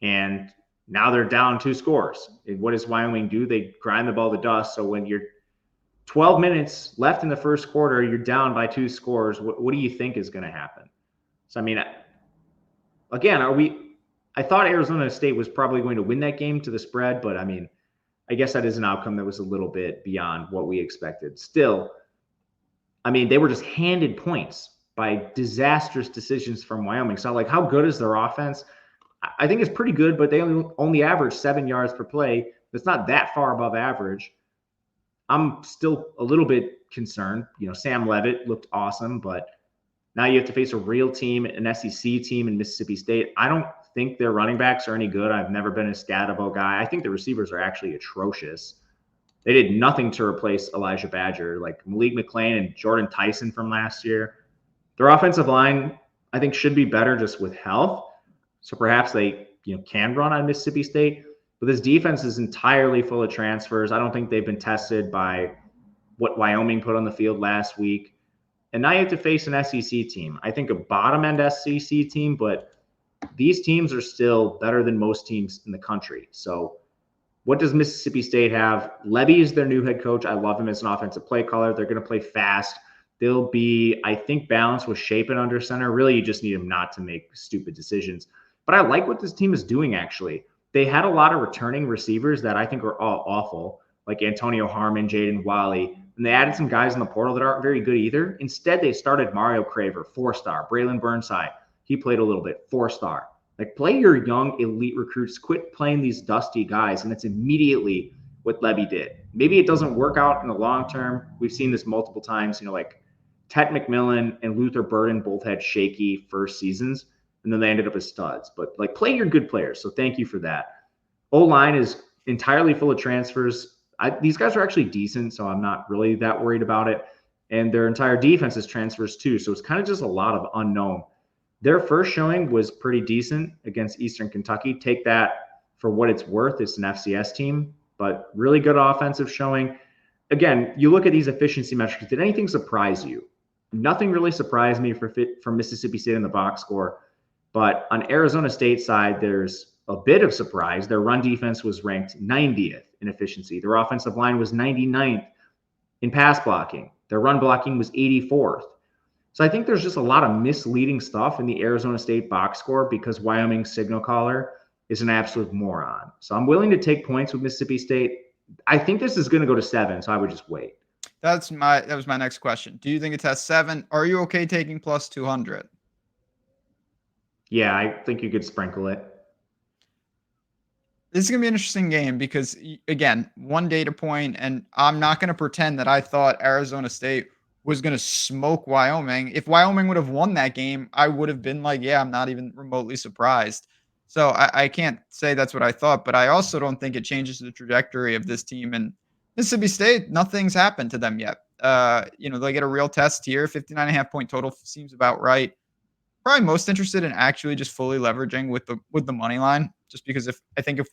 And now they're down 2 scores. And what does Wyoming do? They grind the ball to dust. So when you're 12 minutes left in the first quarter, you're down by 2 scores. What do you think is going to happen? So, I mean, again, I thought Arizona State was probably going to win that game to the spread, but I mean, I guess that is an outcome that was a little bit beyond what we expected. Still, I mean, they were just handed points by disastrous decisions from Wyoming. So, like, how good is their offense? I think it's pretty good, but they only average 7 yards per play. That's not that far above average. I'm still a little bit concerned. Sam Leavitt looked awesome, but now you have to face a real team, an SEC team in Mississippi State. I don't think their running backs are any good. I've never been a Scatabo guy. I think the receivers are actually atrocious. They did nothing to replace Elijah Badger, like Malik McClain and Jordan Tyson from last year. Their offensive line, I think, should be better just with health. So perhaps they can run on Mississippi State. But this defense is entirely full of transfers. I don't think they've been tested by what Wyoming put on the field last week. And now you have to face an SEC team. I think a bottom-end SEC team, but these teams are still better than most teams in the country. So what does Mississippi State have? Levy is their new head coach. I love him as an offensive play caller. They're going to play fast. They'll be, I think, balanced with Shapen under center. Really, you just need them not to make stupid decisions. But I like what this team is doing, actually. They had a lot of returning receivers that I think are all awful, like Antonio Harmon, Jaden Wally. And they added some guys in the portal that aren't very good either. Instead, they started Mario Craver, 4-star. Braylon Burnside, he played a little bit, 4-star. Like, play your young elite recruits. Quit playing these dusty guys. And that's immediately what Levy did. Maybe it doesn't work out in the long term. We've seen this multiple times. Like Ted McMillan and Luther Burden both had shaky first seasons, and then they ended up as studs. But like, play your good players. So thank you for that. O-line is entirely full of transfers. These guys are actually decent, so I'm not really that worried about it. And their entire defense is transfers too. So it's kind of just a lot of unknown. Their first showing was pretty decent against Eastern Kentucky. Take that for what it's worth. It's an FCS team, but really good offensive showing. Again, you look at these efficiency metrics. Did anything surprise you? Nothing really surprised me from Mississippi State in the box score. But on Arizona State side, there's a bit of surprise. Their run defense was ranked 90th in efficiency. Their offensive line was 99th in pass blocking. Their run blocking was 84th. So I think there's just a lot of misleading stuff in the Arizona State box score because Wyoming's signal caller is an absolute moron. So I'm willing to take points with Mississippi State. I think this is going to go to 7, so I would just wait. That was my next question. Do you think it's at 7? Are you okay taking plus 200? Yeah, I think you could sprinkle it. This is going to be an interesting game because, again, one data point, and I'm not going to pretend that I thought Arizona State was going to smoke Wyoming. If Wyoming would have won that game, I would have been like, yeah, I'm not even remotely surprised. So I can't say that's what I thought, but I also don't think it changes the trajectory of this team. And Mississippi State, nothing's happened to them yet. They get a real test here. 59.5 point total seems about right. Probably most interested in actually just fully leveraging with the money line, just because if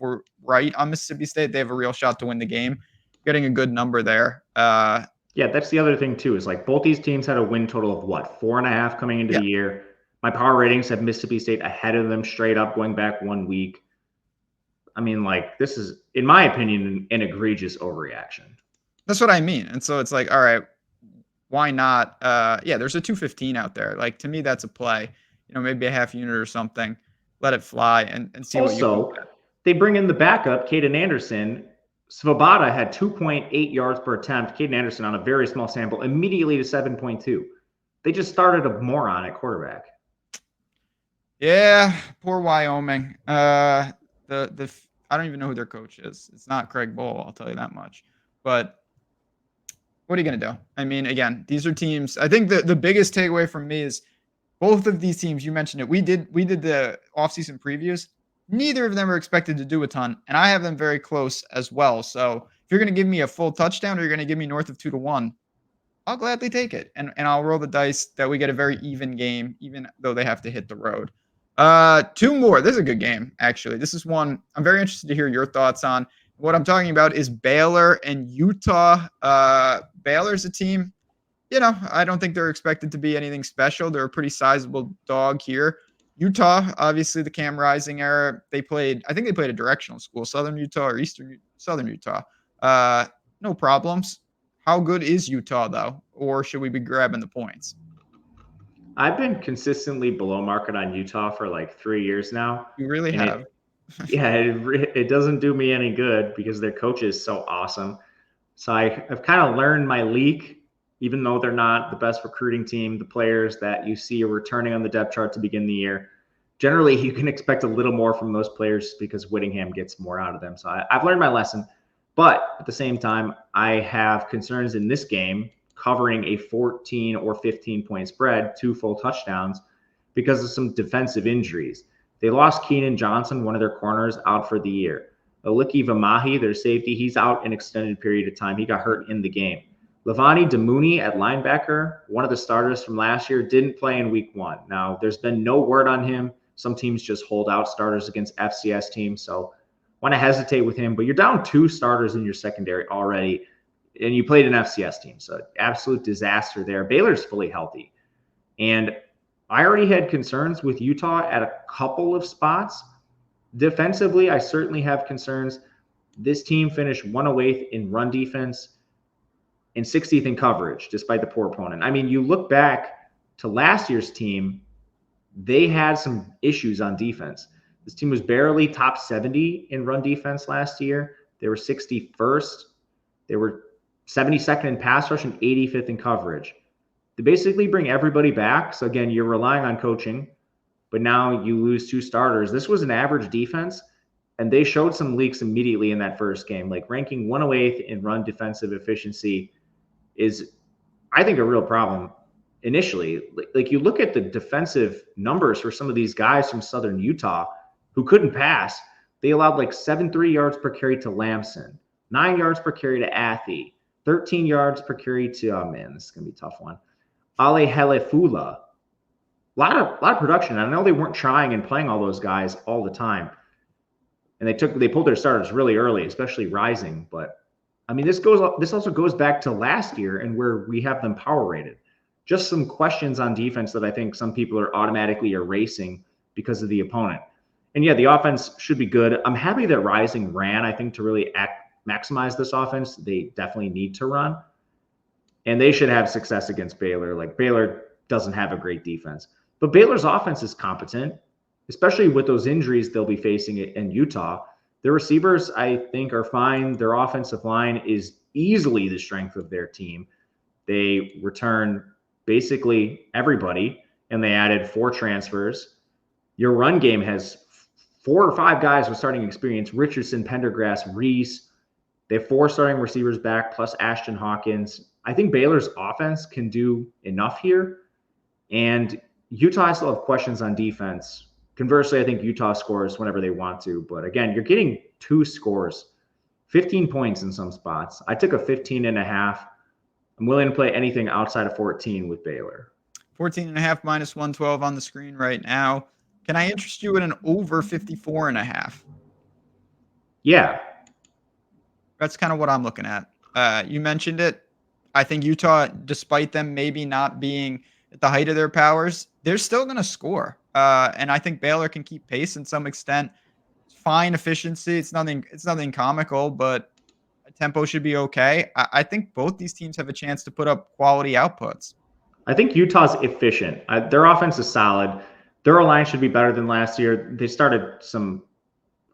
we're right on Mississippi State, they have a real shot to win the game. Getting a good number there. Yeah, that's the other thing too, is like both these teams had a win total of 4.5 coming into the year. My power ratings have Mississippi State ahead of them straight up going back 1 week. I mean, like, this is, in my opinion, an egregious overreaction. That's what I mean. And so it's like, all right, why not? There's a 215 out there. Like, to me, that's a play. Maybe a half unit or something. Let it fly and see what you can get. They bring in the backup, Caden Anderson. Svoboda had 2.8 yards per attempt. Caden Anderson, on a very small sample, immediately to 7.2. They just started a moron at quarterback. Yeah, poor Wyoming. I don't even know who their coach is. It's not Craig Bowl, I'll tell you that much. But what are you going to do? I mean, again, these are teams. I think the biggest takeaway from me is both of these teams, you mentioned it. We did the offseason previews. Neither of them are expected to do a ton, and I have them very close as well. So if you're going to give me a full touchdown or you're going to give me north of 2-1, I'll gladly take it. And I'll roll the dice that we get a very even game, even though they have to hit the road. 2 more. This is a good game, actually. This is one I'm very interested to hear your thoughts on. What I'm talking about is Baylor and Utah. Baylor's a team, I don't think they're expected to be anything special. They're a pretty sizable dog here. Utah, obviously the Cam Rising era, I think they played a directional school, Southern Utah or Southern Utah. No problems. How good is Utah, though? Or should we be grabbing the points? I've been consistently below market on Utah for like 3 years now. You really have. It doesn't do me any good because their coach is so awesome. So I've kind of learned my leak, even though they're not the best recruiting team. The players that you see are returning on the depth chart to begin the year. Generally, you can expect a little more from those players because Whittingham gets more out of them. So I've learned my lesson. But at the same time, I have concerns in this game covering a 14 or 15 point spread, 2 full touchdowns, because of some defensive injuries. They lost Keenan Johnson, one of their corners, out for the year. Aliki Vamahi, their safety, he's out an extended period of time. He got hurt in the game. Lavani Damouni at linebacker, one of the starters from last year, didn't play in week 1. Now, there's been no word on him. Some teams just hold out starters against FCS teams, so want to hesitate with him. But you're down 2 starters in your secondary already, and you played an FCS team, so absolute disaster there. Baylor's fully healthy. And I already had concerns with Utah at a couple of spots. Defensively, I certainly have concerns. This team finished 108th in run defense and 60th in coverage, despite the poor opponent. I mean, you look back to last year's team, they had some issues on defense. This team was barely top 70 in run defense last year. They were 61st. They were 72nd in pass rush and 85th in coverage. They basically bring everybody back. So again, you're relying on coaching, but now you lose 2 starters. This was an average defense, and they showed some leaks immediately in that first game. Like ranking 108th in run defensive efficiency is, I think, a real problem initially. Like you look at the defensive numbers for some of these guys from Southern Utah who couldn't pass. They allowed like 7.3 yards per carry to Lamson, 9 yards per carry to Athey, 13 yards per carry to, oh man, this is going to be a tough one, Ale Helefula. A lot of production. I know they weren't trying and playing all those guys all the time. And they pulled their starters really early, especially Rising. But I mean, this also goes back to last year and where we have them power rated. Just some questions on defense that I think some people are automatically erasing because of the opponent. And yeah, the offense should be good. I'm happy that Rising ran. I think to really maximize this offense, they definitely need to run. And they should have success against Baylor. Like Baylor doesn't have a great defense. But Baylor's offense is competent, especially with those injuries they'll be facing in Utah. Their receivers, I think, are fine. Their offensive line is easily the strength of their team. They return basically everybody, and they added 4 transfers. Your run game has 4 or 5 guys with starting experience: Richardson, Pendergrass, Reese. They have 4 starting receivers back, plus Ashton Hawkins. I think Baylor's offense can do enough here. And Utah still have questions on defense. Conversely, I think Utah scores whenever they want to. But again, you're getting 2 scores, 15 points in some spots. I took a 15.5. I'm willing to play anything outside of 14 with Baylor. 14.5 minus 112 on the screen right now. Can I interest you in an over 54.5? Yeah. That's kind of what I'm looking at. You mentioned it. I think Utah, despite them maybe not being at the height of their powers, they're still going to score. And I think Baylor can keep pace in some extent. Fine efficiency. It's nothing comical, but tempo should be okay. I think both these teams have a chance to put up quality outputs. I think Utah's efficient. Their offense is solid. Their line should be better than last year. They started some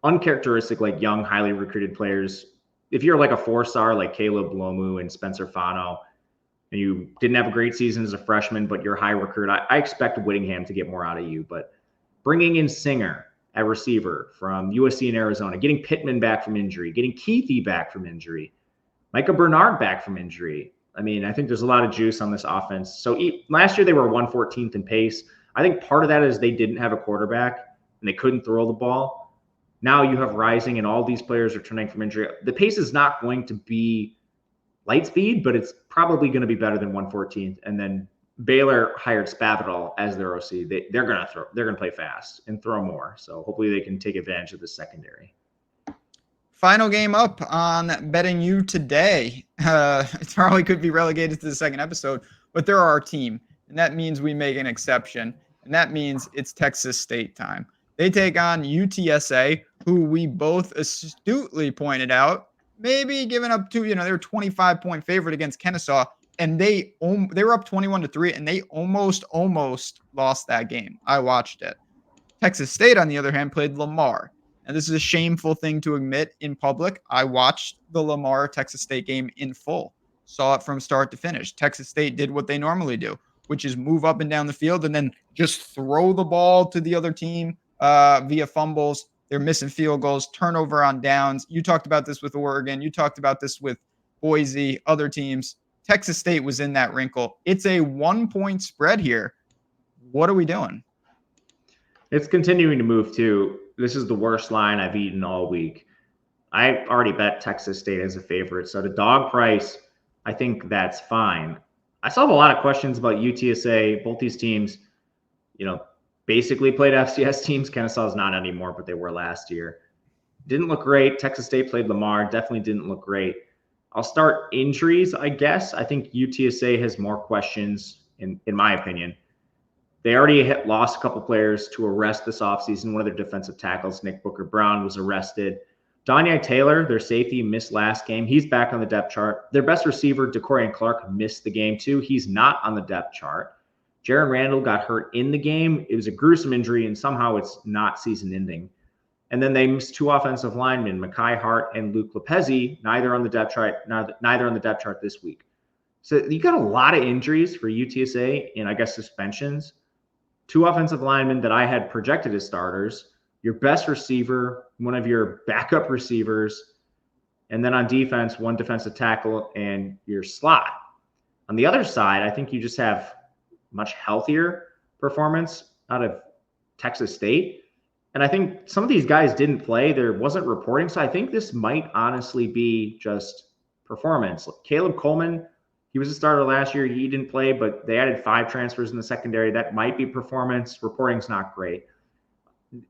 uncharacteristic, like young, highly recruited players. If you're like a 4-star like Caleb Lomu and Spencer Fano, and you didn't have a great season as a freshman, but you're a high recruit, I expect Whittingham to get more out of you. But bringing in Singer at receiver from USC and Arizona, getting Pittman back from injury, getting Keithy back from injury, Micah Bernard back from injury. I mean, I think there's a lot of juice on this offense. So last year they were 114th in pace. I think part of that is they didn't have a quarterback and they couldn't throw the ball. Now you have Rising and all these players returning from injury. The pace is not going to be light speed, but it's probably going to be better than 114th. And then Baylor hired Spavital as their OC. They're going to play fast and throw more. So hopefully they can take advantage of the secondary. Final game up on Betting You today. It probably could be relegated to the second episode, but they're our team, and that means we make an exception, and that means it's Texas State time. They take on UTSA, who we both astutely pointed out, maybe giving up to, they were 25-point favorite against Kennesaw, and they were up 21-3, and they almost lost that game. I watched it. Texas State, on the other hand, played Lamar. And this is a shameful thing to admit in public. I watched the Lamar Texas State game in full, saw it from start to finish. Texas State did what they normally do, which is move up and down the field and then just throw the ball to the other team via fumbles. They're missing field goals, turnover on downs. You talked about this with Oregon. You talked about this with Boise, other teams. Texas State was in that wrinkle. It's a 1-point spread here. What are we doing? It's continuing to move too. This is the worst line I've eaten all week. I already bet Texas State as a favorite. So the dog price, I think that's fine. I still have a lot of questions about UTSA. Both these teams, basically played FCS teams. Kennesaw's not anymore, but they were last year. Didn't look great. Texas State played Lamar. Definitely didn't look great. I'll start injuries, I guess. I think UTSA has more questions, in my opinion. They already lost a couple players to arrest this offseason. One of their defensive tackles, Nick Booker-Brown, was arrested. Danye Taylor, their safety, missed last game. He's back on the depth chart. Their best receiver, DeCorian Clark, missed the game too. He's not on the depth chart. Jaron Randall got hurt in the game. It was a gruesome injury, and somehow it's not season-ending. And then they missed 2 offensive linemen, Mekhi Hart and Luke Lepezi, neither on the depth chart this week. So you got a lot of injuries for UTSA and I guess suspensions. 2 offensive linemen that I had projected as starters, your best receiver, one of your backup receivers, and then on defense, 1 defensive tackle and your slot. On the other side, I think you just have much healthier performance out of Texas State. And I think some of these guys didn't play. There wasn't reporting. So I think this might honestly be just performance. Caleb Coleman, he was a starter last year. He didn't play, but they added 5 transfers in the secondary. That might be performance. Reporting's not great.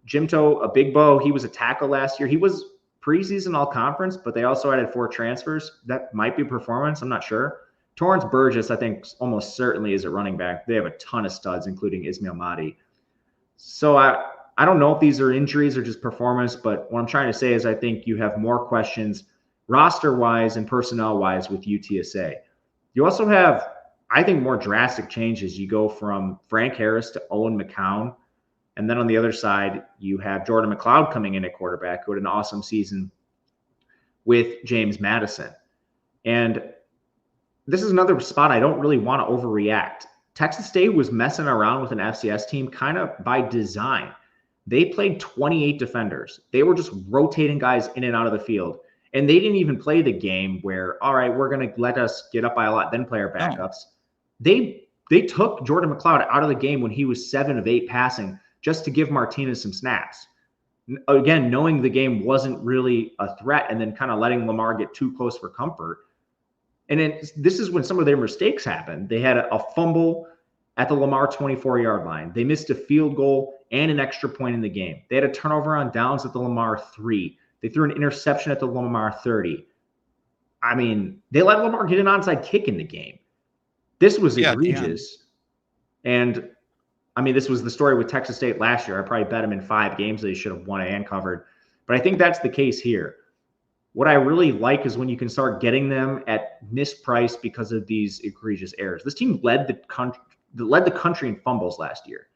Jimto Abigbo, he was a tackle last year. He was preseason all-conference, but they also added 4 transfers. That might be performance. I'm not sure. Torrance Burgess, I think, almost certainly is a running back. They have a ton of studs, including Ismail Mahdi. So I don't know if these are injuries or just performance, but what I'm trying to say is I think you have more questions roster-wise and personnel-wise with UTSA. You also have, I think, more drastic changes. You go from Frank Harris to Owen McCown, and then on the other side, you have Jordan McLeod coming in at quarterback, who had an awesome season with James Madison. And this is another spot I don't really want to overreact. Texas State was messing around with an FCS team kind of by design. They played 28 defenders. They were just rotating guys in and out of the field. And they didn't even play the game where, all right, we're going to let us get up by a lot, then play our backups. They took Jordan McLeod out of the game when he was 7 of 8 passing just to give Martinez some snaps. Again, knowing the game wasn't really a threat and then kind of letting Lamar get too close for comfort. And then this is when some of their mistakes happened. They had a fumble at the Lamar 24-yard line. They missed a field goal and an extra point in the game. They had a turnover on downs at the Lamar 3. They threw an interception at the Lamar 30. I mean, they let Lamar get an onside kick in the game. This was egregious. And, I mean, this was the story with Texas State last year. I probably bet them in 5 games they should have won and covered. But I think that's the case here. What I really like is when you can start getting them at mispriced because of these egregious errors. This team led the country in fumbles last year.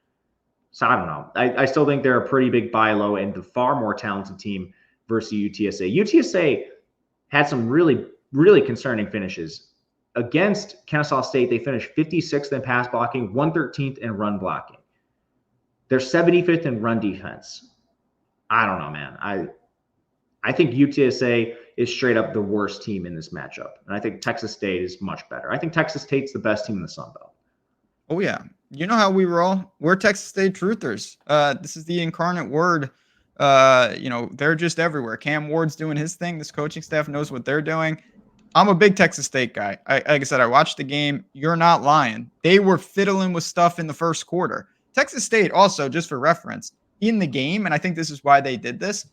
So I don't know. I still think they're a pretty big buy low and the far more talented team versus UTSA. UTSA had some really, really concerning finishes. Against Kennesaw State, they finished 56th in pass blocking, 113th in run blocking. They're 75th in run defense. I don't know, man. I think UTSA is straight up the worst team in this matchup. And I think Texas State is much better. I think Texas State's the best team in the Sun Belt. Oh, yeah. You know how we roll. We're Texas State truthers. This is the incarnate word. They're just everywhere. Cam Ward's doing his thing. This coaching staff knows what they're doing. I'm a big Texas State guy. Like I said, I watched the game. You're not lying. They were fiddling with stuff in the first quarter. Texas State also, just for reference, in the game, and I think this is why they did this,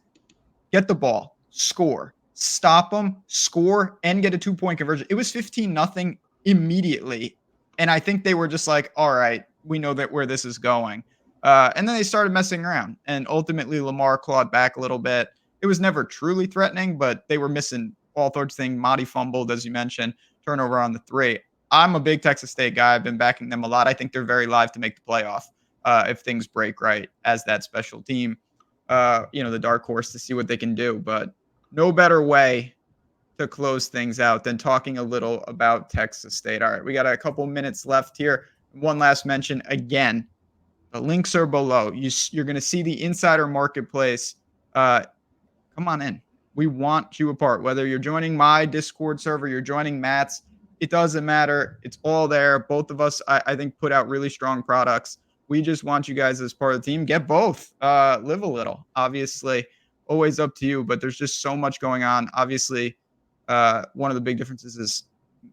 get the ball, score, stop them, score, and get a 2-point conversion. It was 15-0 immediately. And I think they were just like, all right, we know that where this is going. And then they started messing around. And ultimately, Lamar clawed back a little bit. It was never truly threatening, but they were missing all sorts of things. Mahdi fumbled, as you mentioned, turnover on the 3. I'm a big Texas State guy. I've been backing them a lot. I think they're very live to make the playoff if things break right as that special team. The dark horse to see what they can do. But no better way to close things out than talking a little about Texas State. All right, we got a couple minutes left here. One last mention again. The links are below. You're going to see the insider marketplace. Come on in. We want you a part. Whether you're joining my Discord server, you're joining Matt's, it doesn't matter. It's all there. Both of us, I think, put out really strong products. We just want you guys as part of the team. Get both. Live a little. Obviously, always up to you, but there's just so much going on. Obviously, one of the big differences is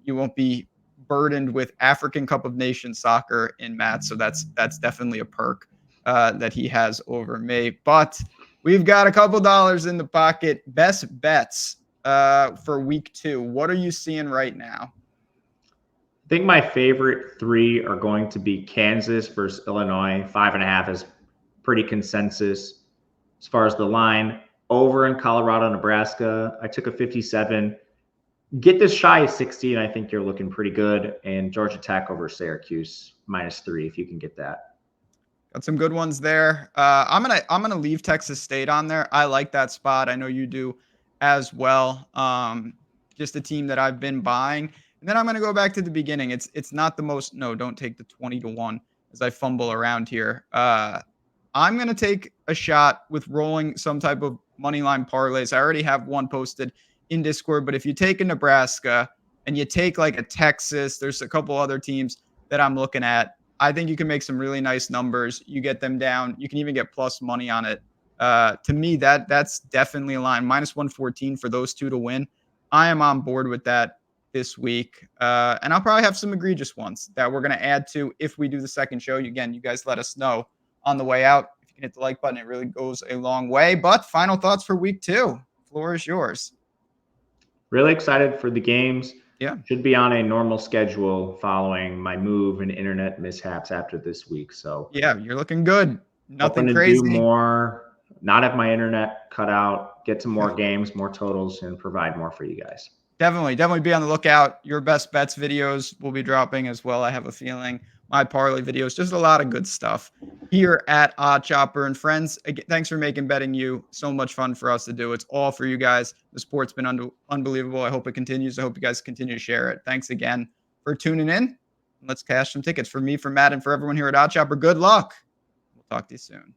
you won't be burdened with African Cup of Nations soccer in Matt. So that's definitely a perk that he has over me. But we've got a couple dollars in the pocket. Best bets for week 2. What are you seeing right now? I think my favorite 3 are going to be Kansas versus Illinois. 5.5 is pretty consensus. As far as the line, over in Colorado, Nebraska, I took a 57. Get this shy of 60, and I think you're looking pretty good. And Georgia Tech over Syracuse, -3, if you can get that. Got some good ones there. I'm gonna leave Texas State on there. I like that spot. I know you do as well. Just a team that I've been buying. And then I'm gonna go back to the beginning. It's not the most. No, don't take the 20-1 as I fumble around here. I'm gonna take a shot with rolling some type of money line parlays. I already have one posted in Discord, but if you take a Nebraska and you take like a Texas, there's a couple other teams that I'm looking at. I think you can make some really nice numbers. You get them down. You can even get plus money on it. To me, that's definitely a line. -114 for those two to win. I am on board with that this week. And I'll probably have some egregious ones that we're going to add to if we do the second show. Again, you guys let us know on the way out. If you can hit the like button, it really goes a long way. But final thoughts for week 2. Floor is yours. Really excited for the games. Yeah. Should be on a normal schedule following my move and internet mishaps after this week. So yeah, you're looking good. Nothing to crazy. Do more, not have my internet cut out, get some more games, more totals, and provide more for you guys. Definitely be on the lookout. Your best bets videos will be dropping as well, I have a feeling. My parlay videos, just a lot of good stuff here at Odd Chopper. And friends, again, thanks for making betting you so much fun for us to do. It's all for you guys. The sport's been unbelievable. I hope it continues. I hope you guys continue to share it. Thanks again for tuning in. Let's cash some tickets. For me, for Matt, and for everyone here at Odd Chopper, good luck. We'll talk to you soon.